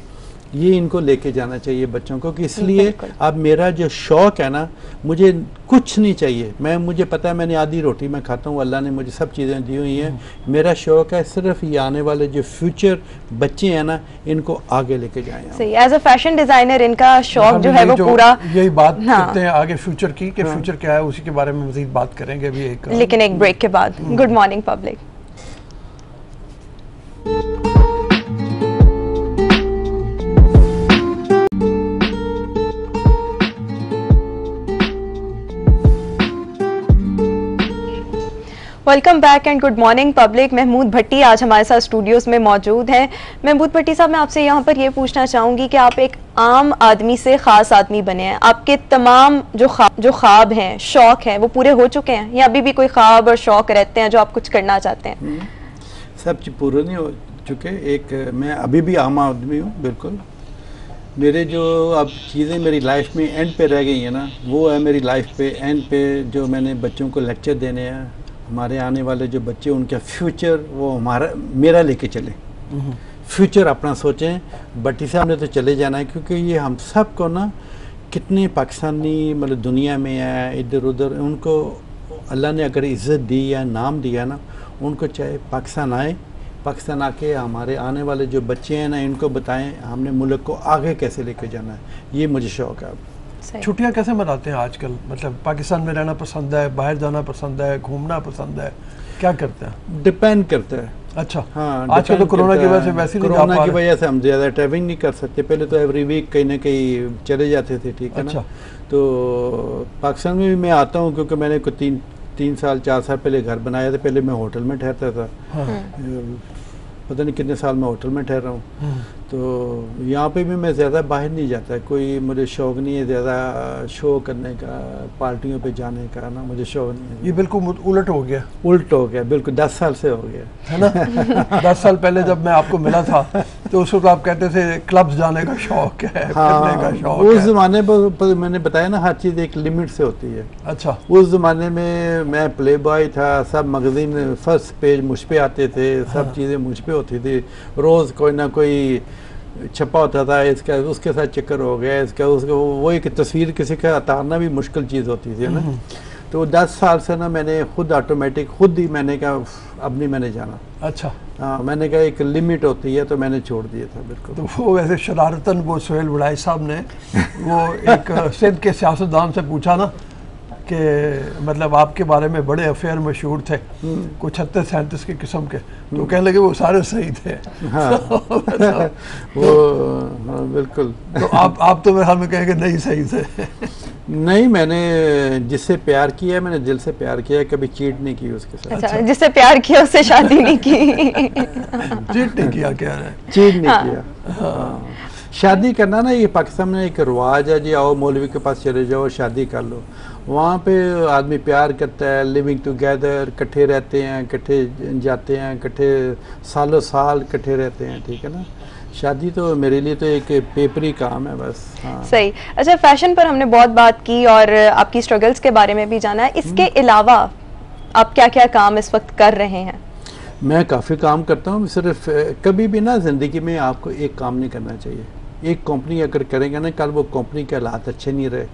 ये इनको लेके जाना चाहिए बच्चों को। कि इसलिए अब मेरा जो शौक़ है ना, मुझे कुछ नहीं चाहिए, मुझे पता है मैंने आधी रोटी मैं खाता हूँ, अल्लाह ने मुझे सब चीज़ें दी हुई हैं। मेरा शौक़ है सिर्फ ये आने वाले जो फ्यूचर बच्चे हैं ना, इनको आगे लेके जाएं।
सही, एज अ फैशन डिज़ाइनर इनका शौक़ जो है वो पूरा,
यही बात करते हैं आगे फ्यूचर की, कि फ्यूचर क्या है, उसी के बारे में मज़ीद बात करेंगे अभी
लेकिन एक ब्रेक के बाद। Good morning public. Welcome back and good morning public. Mahmood Bhatti आज हमारे साथ स्टूडियोज में मौजूद हैं। महमूद भट्टी साहब, मैं आपसे यहाँ पर ये पूछना चाहूँगी कि आप एक आम आदमी से ख़ास आदमी बने हैं। आपके तमाम जो ख्वाब हैं, शौक़ हैं, वो पूरे हो चुके हैं या अभी भी कोई ख्वाब और शौक़ रहते हैं जो आप कुछ करना चाहते हैं?
सब चीज़ पूरे नहीं हो चुके। एक मैं अभी भी आम आदमी हूँ बिल्कुल। मेरे जो अब चीज़ें मेरी लाइफ में एंड पे रह गई हैं ना, वो है मेरी लाइफ पे एंड पे जो मैंने बच्चों को लेक्चर देने हैं। हमारे आने वाले जो बच्चे, उनका फ्यूचर वो मेरा लेके चले, फ्यूचर अपना सोचें। भट्टी साहब ने तो चले जाना है, क्योंकि ये हम सब को ना, कितने पाकिस्तानी मतलब दुनिया में है इधर उधर, उनको अल्लाह ने अगर इज़्ज़त दी या नाम दिया ना, उनको चाहे पाकिस्तान आए, पाकिस्तान आके हमारे आने वाले जो बच्चे हैं ना, इनको बताएं हमने मुल्क को आगे कैसे लेके जाना है। ये मुझे शौक़ है।
छुट्टियां कैसे मनाते हैं आजकल? मतलब पाकिस्तान में रहना पसंद है, बाहर जाना पसंद है, घूमना पसंद है, क्या करते हैं?
डिपेंड करता है।
अच्छा,
हाँ,
आजकल तो कोरोना की वजह से वैसे नहीं जा पा रहे।
कोरोना की वजह से हम ज़्यादा ट्रैवलिंग नहीं कर सकते। पहले तो एवरी वीक कहीं ना कहीं चले जाते थे, ठीक है ना। तो पाकिस्तान में भी मैं आता हूँ, क्योंकि मैंने को 3 साल 4 साल पहले घर बनाया था। पहले मैं होटल में ठहरता था, पता नहीं कितने साल मैं होटल में ठहर रहा हूँ। तो यहाँ पे भी मैं ज़्यादा बाहर नहीं जाता, कोई मुझे शौक़ नहीं है ज़्यादा शो करने का, पार्टियों पे जाने का ना, मुझे शौक़ नहीं है।
ये बिल्कुल उलट हो गया।
उल्ट हो गया बिल्कुल, 10 साल से हो गया
है ना। 10 साल पहले जब मैं आपको मिला था तो उस वक्त आप कहते थे क्लब्स जाने का शौक़ है,
हाँ,
का शौक़
उस ज़माने पर मैंने बताया ना, हर चीज़ एक लिमिट से होती है।
अच्छा,
उस ज़माने में मैं प्ले बॉय था, सब मगज़ीन फर्स्ट पेज मुझ पे आते थे, सब चीज़ें मुझ पे होती थी। रोज़ कोई ना कोई छपा होता था, इसका उसके साथ चक्कर हो गया, इसका उसका, वो एक तस्वीर किसी का उतारना भी मुश्किल चीज़ होती थी ना। तो 10 साल से ना मैंने खुद ऑटोमेटिक खुद ही मैंने कहा अब नहीं मैंने जाना।
अच्छा,
हाँ, मैंने कहा एक लिमिट होती है, तो मैंने छोड़ दिया था बिल्कुल।
तो वो वैसे शरारतन वो सोहेल वड़ाई साहब ने वो एक सिंध के सियासतदान से पूछा ना कि मतलब आपके बारे में बड़े अफेयर मशहूर थे, कुछ 36-37 के किस्म के, तो कहने लगे वो सारे सही थे।
हाँ, वो हाँ, बिल्कुल।
तो आप तो मेरे ख्याल में कहेंगे नहीं सही थे।
नहीं, मैंने जिससे प्यार किया, मैंने दिल से प्यार किया, कभी चीट नहीं की उसके साथ।
अच्छा, जिससे प्यार किया उससे शादी नहीं की।
चीट नहीं किया, कह रहे हैं
चीट नहीं किया। हाँ, शादी करना ना, ये पाकिस्तान में एक रिवाज है जी, आओ मौलवी के पास चले जाओ शादी कर लो। वहाँ पे आदमी प्यार करता है, लिविंग टुगेदर, इकट्ठे रहते हैं, इकट्ठे जाते हैं, इकट्ठे सालों साल इकट्ठे रहते हैं, ठीक है ना। शादी तो मेरे लिए तो एक पेपरी काम है बस। हाँ,
सही। अच्छा, फैशन पर हमने बहुत बात की और आपकी स्ट्रगल्स के बारे में भी जाना है। इसके अलावा आप क्या क्या काम इस वक्त कर रहे हैं?
मैं काफ़ी काम करता हूँ। सिर्फ कभी भी ना ज़िंदगी में आपको एक काम नहीं करना चाहिए। एक कंपनी अगर करेंगे ना, कल वो कंपनी के हालात अच्छे नहीं रहे,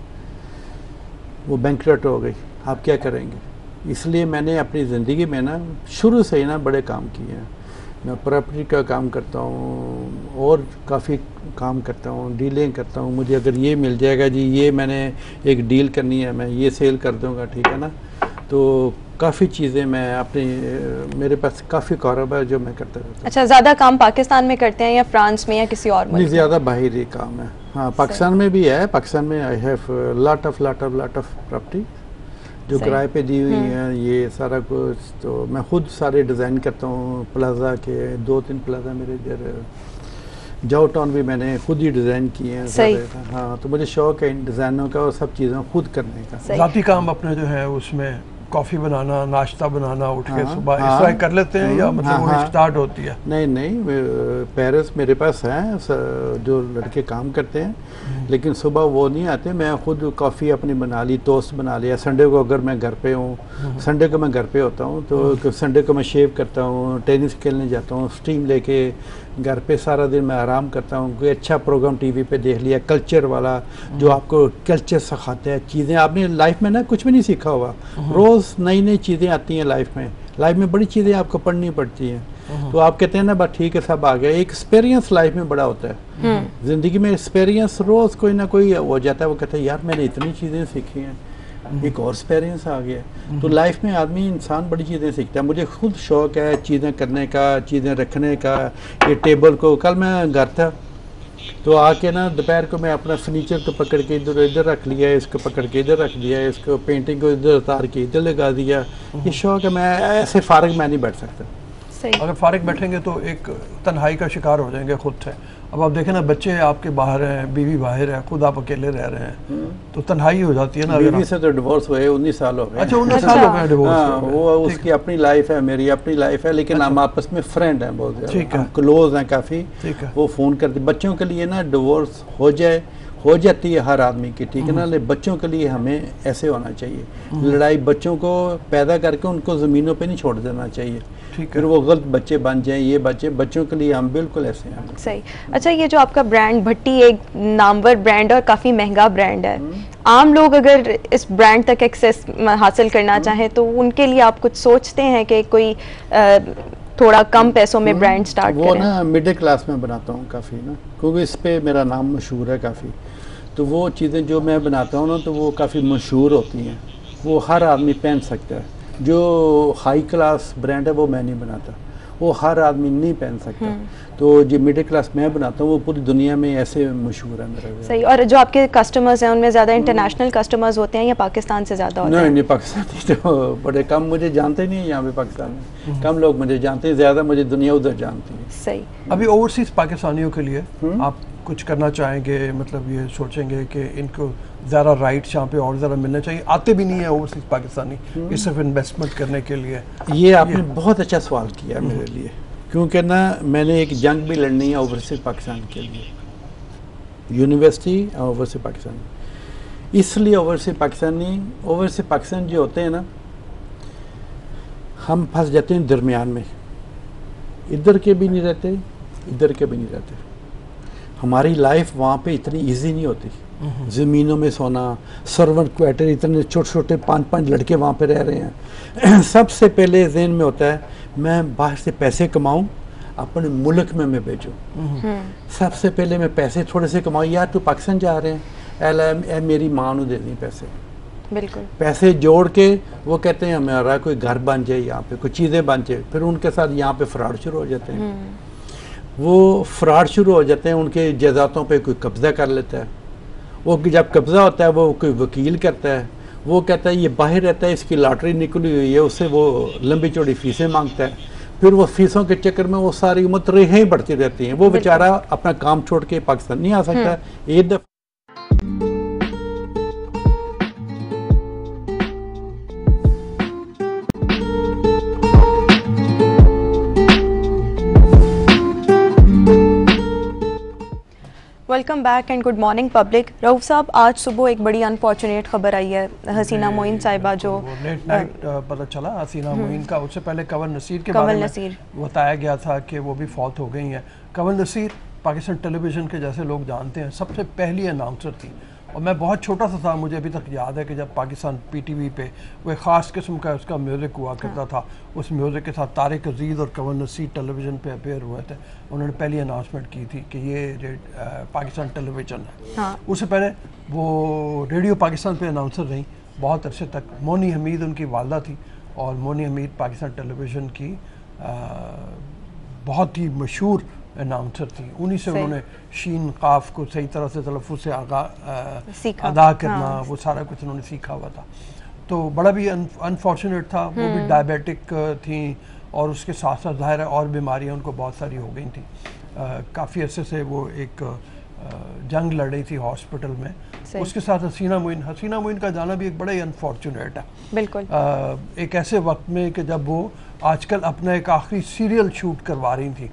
वो बैंकरप्ट हो गई, आप क्या करेंगे? इसलिए मैंने अपनी ज़िंदगी में ना शुरू से ही ना बड़े काम किए हैं। मैं प्रॉपर्टी का काम करता हूँ और काफ़ी काम करता हूँ, डीलिंग करता हूँ। मुझे अगर ये मिल जाएगा जी, ये मैंने एक डील करनी है, मैं ये सेल कर दूँगा, ठीक है ना। तो काफ़ी चीज़ें मैं अपनी, मेरे पास काफ़ी कारोबार जो मैं करता रहता हूँ।
अच्छा, ज़्यादा काम पाकिस्तान में करते हैं या फ्रांस में या किसी और मुल्क में?
ज़्यादा बाहरी काम है। हाँ, पाकिस्तान में भी है। पाकिस्तान में I have lot of property, जो किराए पे दी हुई हैं, ये सारा कुछ तो मैं खुद सारे डिज़ाइन करता हूँ। प्लाजा के 2-3 प्लाजा मेरे इधर, जाओ टाउन भी मैंने खुद ही डिज़ाइन किए हैं सारे। हाँ, तो मुझे शौक है इन डिज़ाइनों का और सब चीज़ें खुद करने का।
ज़ाती काम अपने जो है उसमें कॉफ़ी बनाना, नाश्ता बनाना, उठ के सुबह इस तरह कर लेते हैं या मतलब वो स्टार्ट होती है?
नहीं, पेरिस मेरे पास हैं जो लड़के काम करते हैं, लेकिन सुबह वो नहीं आते। मैं खुद कॉफ़ी अपनी बना ली, टोस्ट बना लिया। संडे को अगर मैं घर पे हूँ, संडे को मैं घर पे होता हूँ, तो संडे को मैं शेव करता हूँ, टेनिस खेलने जाता हूँ, स्टीम लेके घर पे सारा दिन मैं आराम करता हूँ। कोई अच्छा प्रोग्राम टीवी पे देख लिया, कल्चर वाला, जो आपको कल्चर सिखाते हैं चीज़ें। आपने लाइफ में ना कुछ भी नहीं सीखा होगा, रोज़ नई नई चीज़ें आती हैं लाइफ में बड़ी चीज़ें आपको पढ़नी पड़ती हैं। तो आप कहते हैं ना, बस ठीक है सब आ गया। एक एक्सपीरियंस लाइफ में बड़ा होता है, ज़िंदगी में एक्सपीरियंस रोज़ कोई ना कोई हो जाता है। वो कहता है यार मैंने इतनी चीज़ें सीखी हैं, एक और एक्सपीरियंस आ गया। तो लाइफ में आदमी इंसान बड़ी चीज़ें सीखता है। मुझे खुद शौक है चीज़ें करने का, चीज़ें रखने का। ये टेबल को, कल मैं घर था तो आके ना दोपहर को मैं अपना फर्नीचर को पकड़ के इधर रख लिया, इसको पकड़ के इधर रख दिया, इसको पेंटिंग को इधर उतार के इधर लगा दिया। ये शौक है, मैं ऐसे फारग मैं नहीं बैठ सकता।
अगर फारिग बैठेंगे तो एक तन्हाई का शिकार हो जाएंगे खुद से। अब आप देखें ना, बच्चे आपके बाहर हैं, बीवी बाहर है, खुद आप अकेले रह रहे हैं, तो तन्हाई हो जाती है ना।
बीवी से तो डिवोर्स हुए 19 साल हो गए।
अच्छा, 19 साल हो गए डिवोर्स।
हाँ, वो उसकी अपनी लाइफ है, मेरी अपनी लाइफ है, लेकिन हम आपस में फ्रेंड हैं बहुत ज़्यादा, हम क्लोज हैं काफ़ी। वो फ़ोन करते बच्चों के लिए ना, डिवोर्स हो जाती है हर आदमी की, ठीक है ना। लेकिन बच्चों के लिए हमें ऐसे होना चाहिए, लड़ाई बच्चों को पैदा करके उनको ज़मीनों पे नहीं छोड़ देना चाहिए, फिर वो गलत बच्चे बन जाएं। ये बच्चों के लिए हम बिल्कुल ऐसे हैं।
सही। अच्छा, ये जो आपका ब्रांड भट्टी एक नामवर ब्रांड और काफ़ी महंगा ब्रांड है, आम लोग अगर इस ब्रांड तक एक्सेस हासिल करना चाहें तो उनके लिए आप कुछ सोचते हैं कि कोई थोड़ा कम पैसों में ब्रांड स्टार्ट करें?
वो ना मिडिल क्लास में बनाता हूँ काफ़ी ना, क्योंकि इस पे मेरा नाम मशहूर है काफ़ी। तो वो चीज़ें जो मैं बनाता हूँ ना, तो वो काफ़ी मशहूर होती हैं, वो हर आदमी पहन सकता है। जो हाई क्लास ब्रांड है वो मैं नहीं बनाता, वो हर आदमी नहीं पहन सकता। तो जो मिडिल क्लास मैं बनाता हूँ वो पूरी दुनिया में ऐसे मशहूर है मेरा।
सही। और जो आपके कस्टमर्स हैं उनमें ज़्यादा इंटरनेशनल कस्टमर्स होते हैं या पाकिस्तान से ज़्यादा होते हैं?
नहीं, पाकिस्तानी तो बड़े कम, मुझे जानते नहीं है यहाँ पे पाकिस्तान में, कम लोग मुझे जानते हैं, ज़्यादा मुझे दुनिया उधर जानती है।
सही।
अभी ओवरसीज पाकिस्तानियों के लिए आप कुछ करना चाहेंगे? मतलब ये सोचेंगे कि इनको ज़्यादा राइट्स यहाँ पे और ज़्यादा मिलना चाहिए? आते भी नहीं है ओवरसीज पाकिस्तानी, ये सिर्फ इन्वेस्टमेंट करने के लिए।
ये आपने बहुत अच्छा सवाल किया मेरे लिए, क्योंकि ना मैंने एक जंग भी लड़नी है ओवरसीज पाकिस्तान के लिए, यूनिवर्सिटी और ओवरसीज पाकिस्तान। इसलिए ओवरसीज पाकिस्तान जो होते हैं ना, हम फंस जाते हैं दरमियान में, इधर के भी नहीं रहते, इधर के भी नहीं रहते। हमारी लाइफ वहाँ पे इतनी इजी नहीं होती। ज़मीनों में सोना, सर्वेंट क्वार्टर, इतने छोटे छोटे 5-5 लड़के वहाँ पे रह रहे हैं। सबसे पहले ज़हन में होता है मैं बाहर से पैसे कमाऊँ, अपने मुल्क में मैं भेजूँ। सबसे पहले मैं पैसे थोड़े से कमाऊँ। यार तू पाकिस्तान जा रहे हैं, मेरी माँ ने दे दी पैसे,
बिल्कुल
पैसे जोड़ के वो कहते हैं हमारा कोई घर बन जाए, यहाँ पे कोई चीज़ें बन जाए, फिर उनके साथ यहाँ पे फ्रॉड शुरू हो जाते हैं। वो फ्रॉड शुरू हो जाते हैं, उनके जायदादों पे कोई कब्ज़ा कर लेता है। वो जब कब्ज़ा होता है वो कोई वकील करता है, वो कहता है ये बाहर रहता है, इसकी लॉटरी निकली हुई है, उससे वो लंबी चौड़ी फीसें मांगता है। फिर वो फीसों के चक्कर में वो सारी उम्र रिहाई बढ़ती रहती हैं। वो बेचारा अपना काम छोड़ के पाकिस्तान नहीं आ सकता। एक दफ़ा
welcome back and good morning public. Rauf साहब, आज सुबह एक बड़ी अनफॉर्चुनेट खबर आई है, हसीना मोइन साहिबा जो
लेट नाइट पता चला हसीना मोइन का। उससे पहले कंवल नसीर के बारे में बताया गया था कि वो भी फौत हो गई हैं। कंवल नसीर पाकिस्तान टेलीविज़न के, जैसे लोग जानते हैं, सबसे पहली अनाउंसर थी। और मैं बहुत छोटा सा था, मुझे अभी तक याद है कि जब पाकिस्तान PTV पे वो एक ख़ास किस्म का उसका म्यूज़िक हुआ करता था, उस म्यूज़िक के साथ तारिक अजीज़ और कंवल नसीर टेलीविज़न पे अपेयर हुए थे। उन्होंने पहली अनाउंसमेंट की थी कि ये पाकिस्तान टेलीविज़न है। उससे पहले वो रेडियो पाकिस्तान पे अनाउंसर रहीं बहुत अरसे तक। मोनी हमीद उनकी वालदा थी, और मोनी हमीद पाकिस्तान टेलीविज़न की बहुत ही मशहूर अनाउंसर थी। उन्हीं से उन्होंने शीन काफ को सही तरह से तलफ़्फ़ुज़ से अदा करना, वो सारा कुछ उन्होंने सीखा हुआ था। तो बड़ा भी अनफॉर्चुनेट था। वो भी डायबिटिक थी और उसके साथ साथ ज़ाहिर है और बीमारियां उनको बहुत सारी हो गई थी। काफ़ी अरसे से वो एक जंग लड़ रही थी हॉस्पिटल में। उसके साथ हसीना मोइन का जाना भी एक बड़ा ही अनफॉर्चुनेट है।
बिल्कुल।
एक ऐसे वक्त में कि जब वो आजकल अपना एक आखिरी सीरियल शूट करवा रही थी।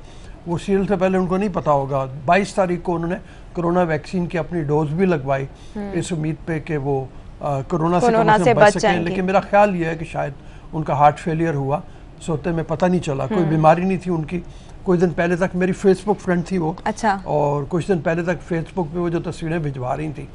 वो सीरियल से पहले उनको नहीं पता होगा, 22 तारीख को उन्होंने कोरोना वैक्सीन की अपनी डोज भी लगवाई इस उम्मीद पे कि वो कोरोना से बच सकें। लेकिन मेरा ख्याल ये है कि शायद उनका हार्ट फेलियर हुआ, सोते में पता नहीं चला। कोई बीमारी नहीं थी उनकी। कुछ दिन पहले तक मेरी फेसबुक फ्रेंड थी वो।
अच्छा।
और कुछ दिन पहले तक फेसबुक पे वो जो तस्वीरें भिजवा रही थी,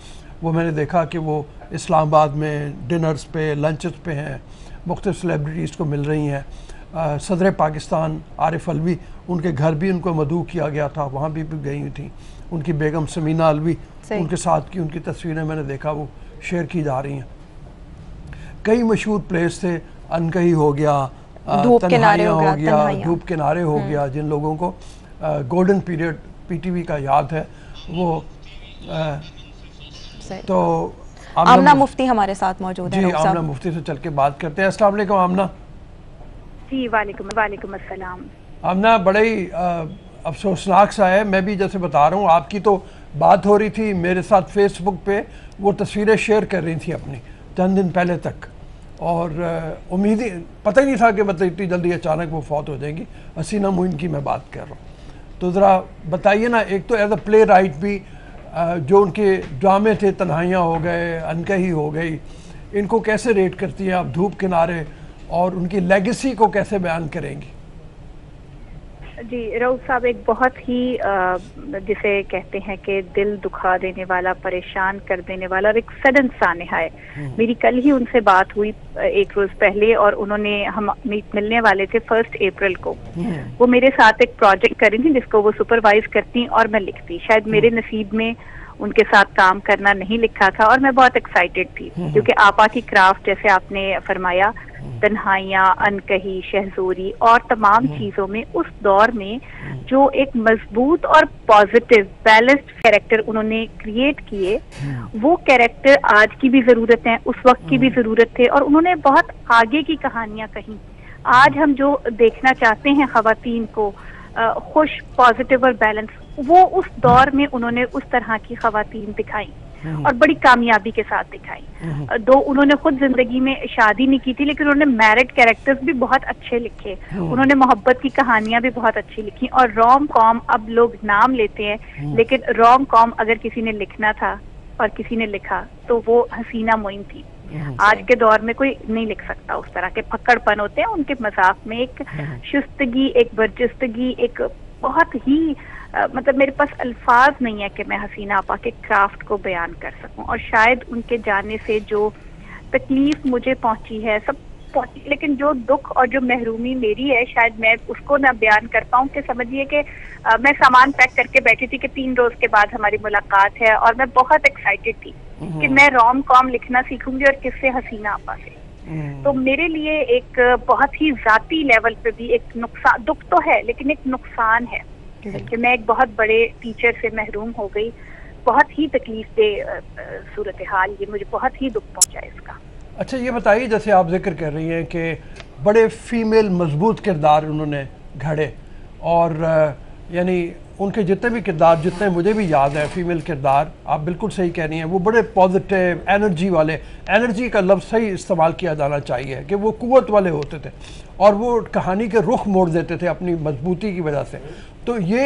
वो मैंने देखा कि वो इस्लामाबाद में डिनर्स पे, लंचेस पे हैं, मुख्तलिफ सेलिब्रिटीज़ को मिल रही हैं। सदर पाकिस्तान आरिफ अलवी, उनके घर भी उनको मदऊ किया गया था, वहाँ भी गई हुई थी। उनकी बेगम समीना अलवी, उनके साथ की उनकी तस्वीरें मैंने देखा वो शेयर की जा रही हैं। कई मशहूर प्लेस थे, अनकही हो गया,
धूप किनारे
हो गया, धूप किनारे हो गया। जिन लोगों को गोल्डन पीरियड पीटीवी का याद है वो तो
आमना मुफ्ती हमारे साथ मौजूद है।
जी, आमना मुफ्ती से चल के बात करते हैं। अस्सलाम वालेकुम आमना।
जी वालेकुम अस्सलाम।
आमना, बड़ा ही अफसोसनाक सा है। मैं भी जैसे बता रहा हूँ, आपकी तो बात हो रही थी मेरे साथ फेसबुक पे, वो तस्वीरें शेयर कर रही थी अपनी चंद दिन पहले तक, और उम्मीद ही पता ही नहीं था कि मतलब इतनी जल्दी अचानक वो फौत हो जाएंगी। हसीना मोइन की मैं बात कर रहा हूँ। तो ज़रा बताइए ना, एक तो एज अ प्ले राइट भी जो उनके ड्रामे थे, तन्हाइयाँ हो गए, अनकही हो गई, इनको कैसे रेट करती हैं आप, धूप किनारे, और उनकी लेगेसी को कैसे बयान करेंगी?
जी रऊफ साहब, एक बहुत ही जिसे कहते हैं कि दिल दुखा देने वाला, परेशान कर देने वाला और एक सडन सानहा है। मेरी कल ही उनसे बात हुई एक रोज पहले, और उन्होंने हम मिलने वाले थे 1 अप्रैल को। वो मेरे साथ एक प्रोजेक्ट कर रही थी जिसको वो सुपरवाइज करती और मैं लिखती। शायद मेरे नसीब में उनके साथ काम करना नहीं लिखा था, और मैं बहुत एक्साइटेड थी क्योंकि आपा की क्राफ्ट, जैसे आपने फरमाया, तन्हाइयाँ, अनकही, शहजोरी और तमाम चीजों में उस दौर में जो एक मजबूत और पॉजिटिव बैलेंस्ड कैरेक्टर उन्होंने क्रिएट किए, वो कैरेक्टर आज की भी जरूरत है, उस वक्त की भी जरूरत थे, और उन्होंने बहुत आगे की कहानियां कही। आज हम जो देखना चाहते हैं खवातीन को खुश, पॉजिटिव और बैलेंस, वो उस दौर में उन्होंने उस तरह की खवातीन दिखाई और बड़ी कामयाबी के साथ दिखाई। दो उन्होंने खुद जिंदगी में शादी नहीं की थी, लेकिन उन्होंने मैरिड कैरेक्टर्स भी बहुत अच्छे लिखे। उन्होंने मोहब्बत की कहानियां भी बहुत अच्छी लिखी। और रोम कॉम, अब लोग नाम लेते हैं, लेकिन रोम कॉम अगर किसी ने लिखना था और किसी ने लिखा तो वो हसीना मोइन थी। आज के दौर में कोई नहीं लिख सकता। उस तरह के फक्कड़पन होते हैं उनके मजाक में, एक शुस्तगी, एक बर्जस्तगी, एक बहुत ही मतलब मेरे पास अल्फाज नहीं है कि मैं हसीना आपा के क्राफ्ट को बयान कर सकूं। और शायद उनके जाने से जो तकलीफ मुझे पहुंची है सब पहुंची, लेकिन जो दुख और जो महरूमी मेरी है शायद मैं उसको ना बयान कर पाऊं। कि समझिए कि मैं सामान पैक करके बैठी थी कि 3 रोज के बाद हमारी मुलाकात है, और मैं बहुत एक्साइटेड थी कि मैं रोम कॉम लिखना सीखूंगी, और किससे, हसीना आपा से। तो मेरे लिए एक बहुत ही जाती लेवल पे भी एक नुकसान, दुख तो है लेकिन एक नुकसान है कि मैं एक बहुत बड़े टीचर से महरूम हो गई। बहुत ही तकलीफ दे सूरत हाल, ये मुझे बहुत ही दुख पहुंचा इसका।
अच्छा, ये बताइए, जैसे आप जिक्र कर रही हैं कि बड़े फीमेल मजबूत किरदार उन्होंने घड़े, और यानी उनके जितने भी किरदार, जितने मुझे भी याद है फीमेल किरदार, आप बिल्कुल सही कह रही हैं, वो बड़े पॉजिटिव, एनर्जी वाले, एनर्जी का लफ्ज़ सही इस्तेमाल किया जाना चाहिए कि वो कुव्वत वाले होते थे और वो कहानी के रुख मोड़ देते थे अपनी मजबूती की वजह से। तो ये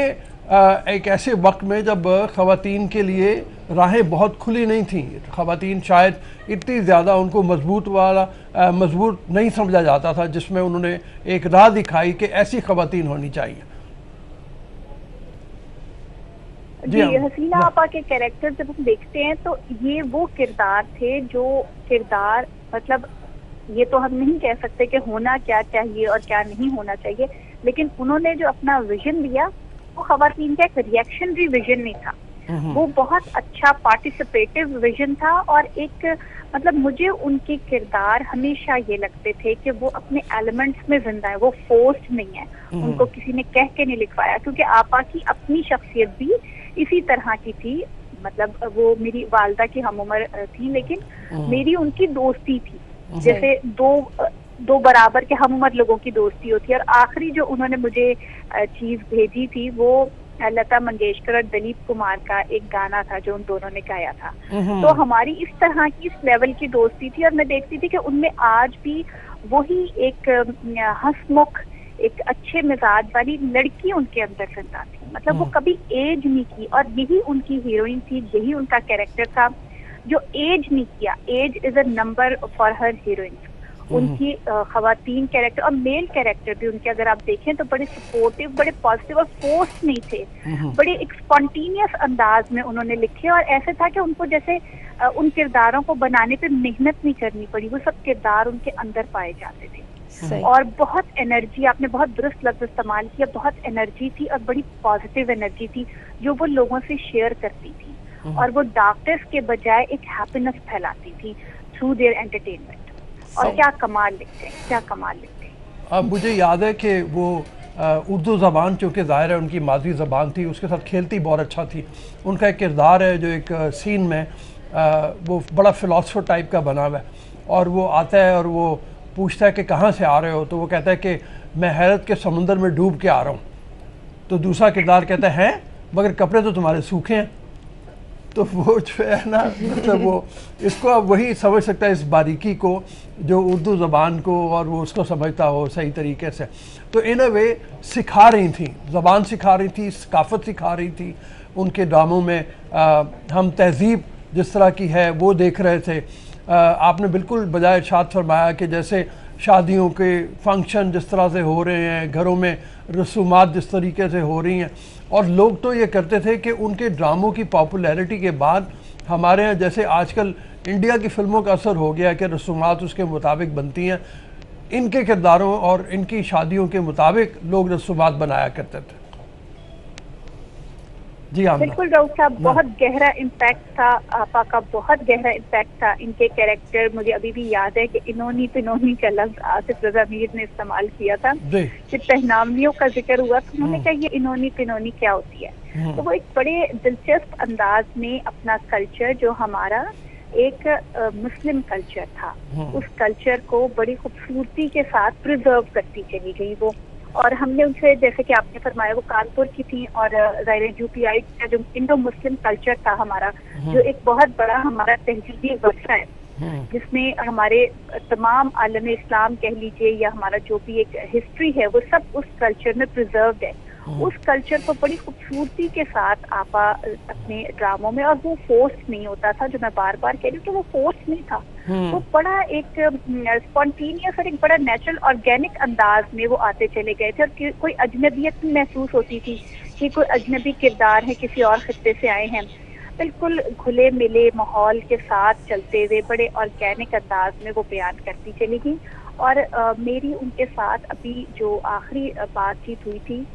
एक ऐसे वक्त में जब ख़वातीन के लिए राहें बहुत खुली नहीं थी, ख़वातीन शायद इतनी ज़्यादा उनको मजबूत नहीं समझा जाता था, जिसमें उन्होंने एक राह दिखाई कि ऐसी ख़वातीन होनी चाहिए।
जी, हसीना आपा के कैरेक्टर जब हम देखते हैं तो ये वो किरदार थे जो किरदार, मतलब ये तो हम नहीं कह सकते कि होना क्या चाहिए और क्या नहीं होना चाहिए, लेकिन उन्होंने जो अपना विजन दिया वो खवातीन का एक रिएक्शनरी विजन नहीं था, वो बहुत अच्छा पार्टिसिपेटिव विजन था। और एक मतलब मुझे उनके किरदार हमेशा ये लगते थे कि वो अपने एलिमेंट्स में जिंदा है, वो फोर्स्ड नहीं है, उनको किसी ने कह के नहीं लिखवाया। क्योंकि आपा की अपनी शख्सियत भी इसी तरह की थी, मतलब वो मेरी वालदा की हम उम्र थी, लेकिन मेरी उनकी दोस्ती थी जैसे दो बराबर के हम उम्र लोगों की दोस्ती होती है। और आखिरी जो उन्होंने मुझे चीज भेजी थी वो लता मंगेशकर और दिलीप कुमार का एक गाना था जो उन दोनों ने गाया था। तो हमारी इस तरह की इस लेवल की दोस्ती थी और मैं देखती थी कि उनमें आज भी वही एक हंसमुख, एक अच्छे मिजाज वाली लड़की उनके अंदर जिंदा थी। मतलब वो कभी एज नहीं की और यही उनकी हीरोइन थी, यही उनका कैरेक्टर था जो एज नहीं किया। Age is a number for her heroine. उनकी खवातीन कैरेक्टर और मेल कैरेक्टर भी उनके अगर आप देखें तो बड़े सपोर्टिव, बड़े पॉजिटिव और फोर्स नहीं थे। बड़े एक स्पॉन्टेनियस अंदाज में उन्होंने लिखे और ऐसे था कि उनको जैसे उन किरदारों को बनाने पे मेहनत नहीं करनी पड़ी, वो सब किरदार उनके अंदर पाए जाते थे। और बहुत एनर्जी, आपने बहुत दुरुस्त लफ्ज इस्तेमाल किया, बहुत एनर्जी थी और बड़ी पॉजिटिव एनर्जी थी जो वो लोगों से शेयर करती थी और वो डॉक्टर्स के बजाय एक हैप्पीनेस फैलाती थी थ्रू देयर एंटरटेनमेंट। और क्या कमाल लिखते हैं, क्या कमाल लिखते हैं।
अब मुझे याद है कि वो उर्दू ज़बान चूँकि ज़ाहिर है उनकी मादरी ज़बान थी, उसके साथ खेलती बहुत अच्छा थी। उनका एक किरदार है जो एक सीन में वो बड़ा फ़िलासफ़र टाइप का बना हुआ है और वो आता है और वो पूछता है कि कहाँ से आ रहे हो, तो वो कहता है कि मैं हैरत के समुंदर में डूब के आ रहा हूँ। तो दूसरा किरदार कहता है मगर कपड़े तो तुम्हारे सूखे हैं। तो वो जो है ना, मतलब वो इसको अब वही समझ सकता है, इस बारीकी को जो उर्दू ज़बान को और वो उसको समझता हो सही तरीके से। तो इन अ वे सिखा रही थी, ज़बान सिखा रही थी, सकाफ़त सिखा रही थी। उनके ड्रामों में हम तहज़ीब जिस तरह की है वो देख रहे थे। आपने बिल्कुल बजाय इरशाद फरमाया कि जैसे शादियों के फंक्शन जिस तरह से हो रहे हैं, घरों में रसूमात जिस तरीके से हो रही हैं, और लोग तो ये करते थे कि उनके ड्रामों की पॉपुलैरिटी के बाद हमारे यहाँ जैसे आजकल इंडिया की फ़िल्मों का असर हो गया कि रसूमात उसके मुताबिक बनती हैं, इनके किरदारों और इनकी शादियों के मुताबिक लोग रसूमात बनाया करते थे। जी हाँ,
बिल्कुल राउत साहब, बहुत गहरा इम्पैक्ट था आपा का, बहुत गहरा इम्पैक्ट था इनके कैरेक्टर। मुझे अभी भी याद है कि इन्होंनी पिनोनी का लफ्ज आसिफ रजा मीर ने इस्तेमाल किया था कि पहनावियों का जिक्र हुआ तो उन्होंने कहा ये इन्होनी पिनोनी क्या होती है। तो वो एक बड़े दिलचस्प अंदाज में अपना कल्चर जो हमारा एक मुस्लिम कल्चर था, उस कल्चर को बड़ी खूबसूरती के साथ प्रिजर्व करती चली गई वो। और हमने उनसे, जैसे कि आपने फरमाया, वो कानपुर की थी और ज़ाहिर यूपीआई का जो इंडो मुस्लिम कल्चर था हमारा, जो एक बहुत बड़ा हमारा तहजीबी वर्षा है जिसमें हमारे तमाम आलम इस्लाम कह लीजिए या हमारा जो भी एक हिस्ट्री है वो सब उस कल्चर में प्रिजर्व्ड है। उस कल्चर को बड़ी खूबसूरती के साथ आपा अपने ड्रामों में, और वो फोर्स नहीं होता था, जो मैं बार बार कह रही हूँ कि वो फोर्स नहीं था, वो बड़ा एक स्पॉन्टेनियस और एक बड़ा नेचुरल ऑर्गेनिक अंदाज में वो आते चले गए थे। और कोई अजनबियत महसूस होती थी कि कोई अजनबी किरदार है, किसी और खित्ते से आए हैं, बिल्कुल घुले मिले माहौल के साथ चलते हुए बड़े ऑर्गेनिक अंदाज में वो बयान करती चली गई। और मेरी उनके साथ अभी जो आखिरी बातचीत हुई थी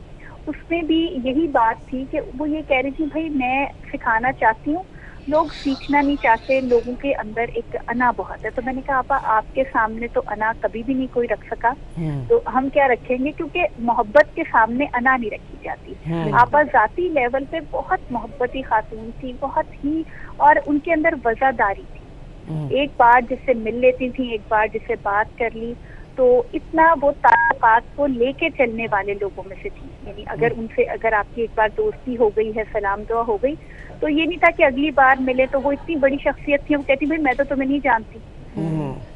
उसमें भी यही बात थी कि वो ये कह रही थी, भाई मैं सिखाना चाहती हूँ, लोग सीखना नहीं चाहते, लोगों के अंदर एक अना बहुत है। तो मैंने कहा आपा आपके सामने तो अना कभी भी नहीं कोई रख सका, तो हम क्या रखेंगे, क्योंकि मोहब्बत के सामने अना नहीं रखी जाती। आपा जाती लेवल पे बहुत मोहब्बती खातून थी, बहुत ही, और उनके अंदर वफादारी थी। एक बार जिससे मिल लेती थी, एक बार जिससे बात कर ली, तो इतना वो ताल्लुकात को लेके चलने वाले लोगों में से थी। यानी अगर उनसे अगर आपकी एक बार दोस्ती हो गई है, सलाम दुआ हो गई, तो ये नहीं था कि अगली बार मिले तो वो इतनी बड़ी शख्सियत थी, वो कहती भाई मैं तो तुम्हें नहीं जानती,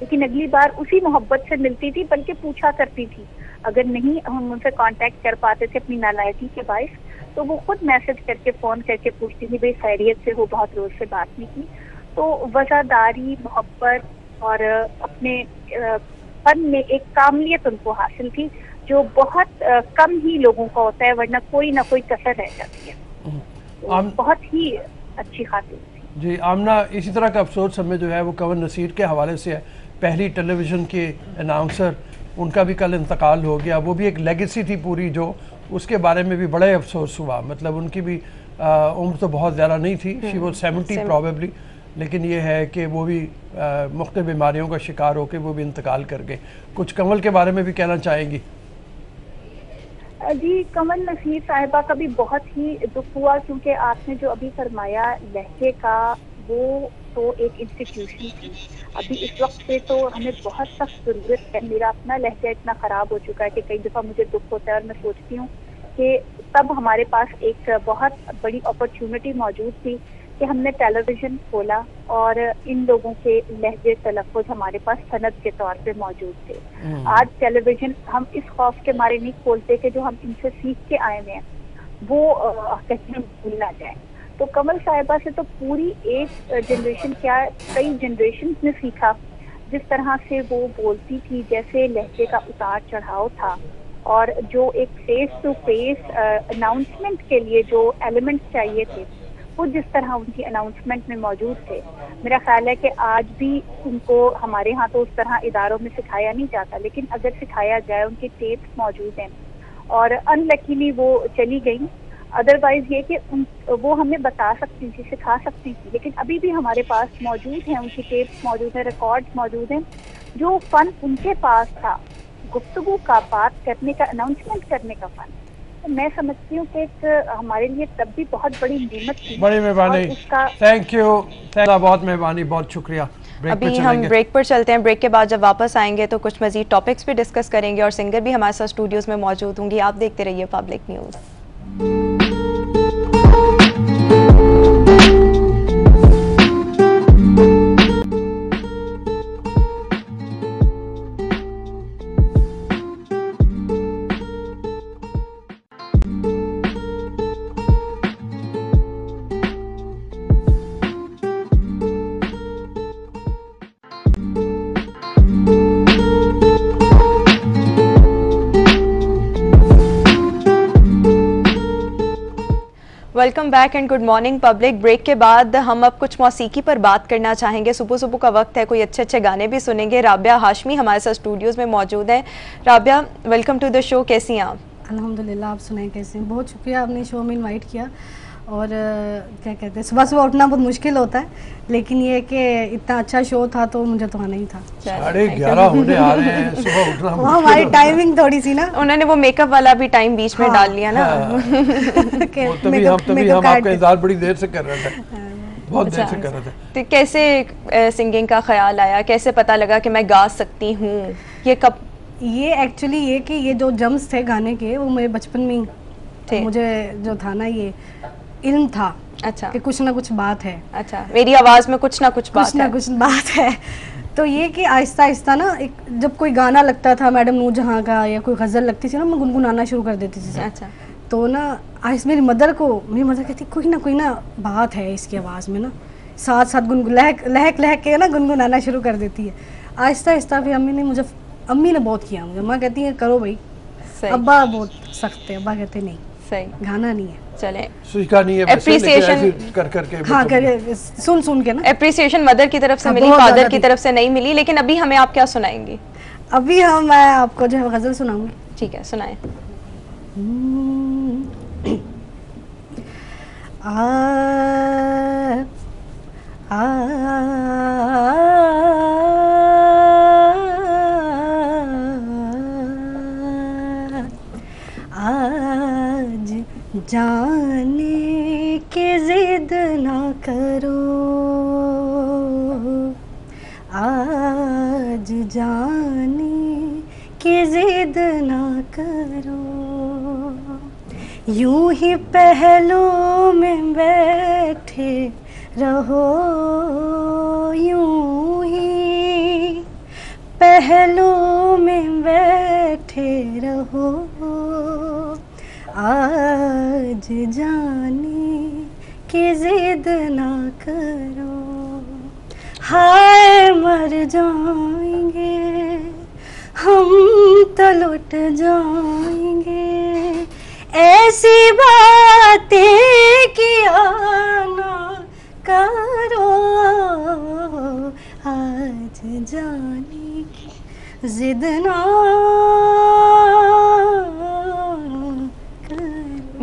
लेकिन अगली बार उसी मोहब्बत से मिलती थी, बल्कि पूछा करती थी। अगर नहीं हम उनसे कांटेक्ट कर पाते थे अपनी नालायकी के बाइस, तो वो खुद मैसेज करके फ़ोन करके पूछती थी भाई खैरियत से हो, बहुत रोज से बात नहीं की। तो वफादारी, मोहब्बत और अपने फन में एक कामलियत उनको हासिल थी जो बहुत कम ही लोगों को होता है, वरना कोई ना कोई कसर रह जाती है। तो बहुत ही अच्छी खातून थी।
जी आमना, इसी तरह का अफसोस हमें जो है वो कंवर नसीर के हवाले से है। पहली टेलीविज़न के अनाउंसर, उनका भी कल इंतकाल हो गया। वो भी एक लेगेसी थी पूरी, जो उसके बारे में भी बड़ा अफसोस हुआ। मतलब उनकी भी उम्र तो बहुत ज़्यादा नहीं थी, शी वॉज 70 प्रॉबेबली, लेकिन ये है कि वो भी मुख्तलिफ बीमारियों का शिकार होकर वो भी इंतकाल कर गए। कुछ कंवल के बारे में भी कहना चाहेंगी?
जी, कमल नसीर साहिबा का भी बहुत ही दुख हुआ, क्योंकि आपने जो अभी फरमाया लहजे का वो तो एक इंस्टीट्यूशन थी। अभी इस वक्त पे तो हमें बहुत सख्त जरूरत है। मेरा अपना लहजा इतना खराब हो चुका है कि कई दफा मुझे दुख होता है और मैं सोचती हूँ कि तब हमारे पास एक बहुत बड़ी अपॉर्चुनिटी मौजूद थी कि हमने टेलीविजन खोला और इन लोगों के लहजे तलफ़ुज़ हमारे पास सनद के तौर पे मौजूद थे। आज टेलीविजन हम इस खौफ के मारे नहीं खोलते कि जो हम इनसे सीख के आए हैं वो कहीं भूल ना जाए। तो कमल साहिबा से तो पूरी एक जनरेशन, क्या कई जनरेशन ने सीखा। जिस तरह से वो बोलती थी, जैसे लहजे का उतार चढ़ाव था, और जो एक फेस टू फेस अनाउंसमेंट के लिए जो एलिमेंट्स चाहिए थे वो जिस तरह उनकी अनाउंसमेंट में मौजूद थे, मेरा ख्याल है कि आज भी उनको हमारे यहाँ तो उस तरह इदारों में सिखाया नहीं जाता, लेकिन अगर सिखाया जाए, उनके टेप्स मौजूद हैं। और अनलकीली वो चली गई, अदरवाइज ये कि वो हमें बता सकती थी, सिखा सकती थी, लेकिन अभी भी हमारे पास मौजूद हैं, उनकी टेप्स मौजूद हैं, रिकॉर्ड्स मौजूद हैं। जो फन उनके पास था, गुफ्तगू का, बात करने का, अनाउंसमेंट करने का फन, तो मैं समझती हूँ कि एक हमारे लिए तब भी बहुत बड़ी नेमत थी।
बड़ी मेहरबानी, थैंक यू, बहुत मेहरबानी, बहुत शुक्रिया।
अभी हम ब्रेक पर चलते हैं। ब्रेक के बाद जब वापस आएंगे तो कुछ मजीद टॉपिक्स भी डिस्कस करेंगे और सिंगर भी हमारे साथ स्टूडियोज में मौजूद होंगी। आप देखते रहिए public news. Welcome back and good morning public. Break के बाद हम अब कुछ मौसीकी पर बात करना चाहेंगे। सुबह सुबह का वक्त है, कोई अच्छे अच्छे गाने भी सुनेंगे। राबिया हाशमी हमारे साथ स्टूडियोज में मौजूद हैं। Rabia, welcome to the show, कैसी हैं आप?
अल्हम्दुलिल्लाह, आप सुनाएं कैसे हैं? बहुत शुक्रिया, आपने शो में इनवाइट किया। और क्या कहते हैं, सुबह सुबह उठना बहुत मुश्किल होता है, लेकिन ये कि इतना अच्छा शो था तो मुझे तो आना ही था।
11:30 होने आ रहे हैं, सुबह उठना
वो हमारी टाइमिंग थोड़ी सी ना,
उन्होंने वो मेकअप वाला भी टाइम बीच में डाल लिया ना।
तभी हम आपका इंतजार बड़ी देर से कर रहे थे, बहुत देर से कर रहे थे।
तो कैसे सिंगिंग का ख्याल आया, कैसे पता लगा कि मैं गा सकती हूँ? ये कब?
ये एक्चुअली ये कि ये जो जम्स थे गाने के, वो मेरे बचपन में थे। मुझे जो था ना, ये इल्म था,
अच्छा,
कि कुछ ना कुछ बात है,
अच्छा, मेरी आवाज़ में कुछ ना कुछ
बात है। तो ये कि आहिस्ता आहिस्ता ना, एक जब कोई गाना लगता था मैडम नूरजहां का या कोई गज़ल लगती थी ना, मैं गुनगुनाना शुरू कर देती थी।
अच्छा,
तो ना मेरी मदर कहती कोई ना बात है इसकी आवाज़ में ना, साथ साथ लहक के ना गुनगुनाना शुरू कर देती है। आहिस्ता आहिस्ता फिर अम्मी ने बहुत किया मुझे। माँ कहती है करो भाई, अब्बा बहुत सख्त है, अब्बा कहते नहीं,
सही गाना
नहीं है,
चले
सीखा नहीं है,
एप्रिसिएशन
कर
सुन के ना,
एप्रिसिएशन मदर की तरफ से मिली, फादर की तरफ से नहीं मिली। लेकिन अभी हमें आप क्या सुनाएंगी?
अभी मैं आपको जो है गजल सुनाऊंगी।
ठीक है, सुनाएं।
आज जाने के जिद ना करो, आज जाने के जिद ना करो, यूं ही पहलों में बैठे रहो, यूं ही पहलों में बैठे रहो, आज जाने की जिद ना करो, हाय मर जाएंगे हम तो लुट जाएंगे, ऐसी बातें किया ना करो, आज जाने की जिद ना।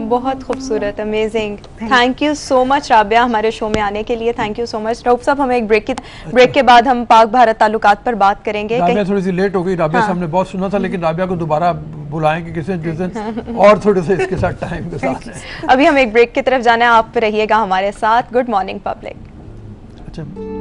बहुत खूबसूरत, amazing. Thank you so much Rabia हमारे शो में आने के लिए, thank you so much. Rauf साहब, हमें एक ब्रेक के बाद हम पाक भारत ताल्लुकात पर बात करेंगे।
राबिया थोड़ी सी लेट हो गई, राबिया से हमने बहुत सुना था, लेकिन राबिया को दोबारा बुलाएंगे किसी दिन और थोड़े से इसके साथ टाइम के साथ।
अभी हम एक ब्रेक की तरफ जाना है, आप रहिएगा हमारे साथ। Good morning public.
अच्छा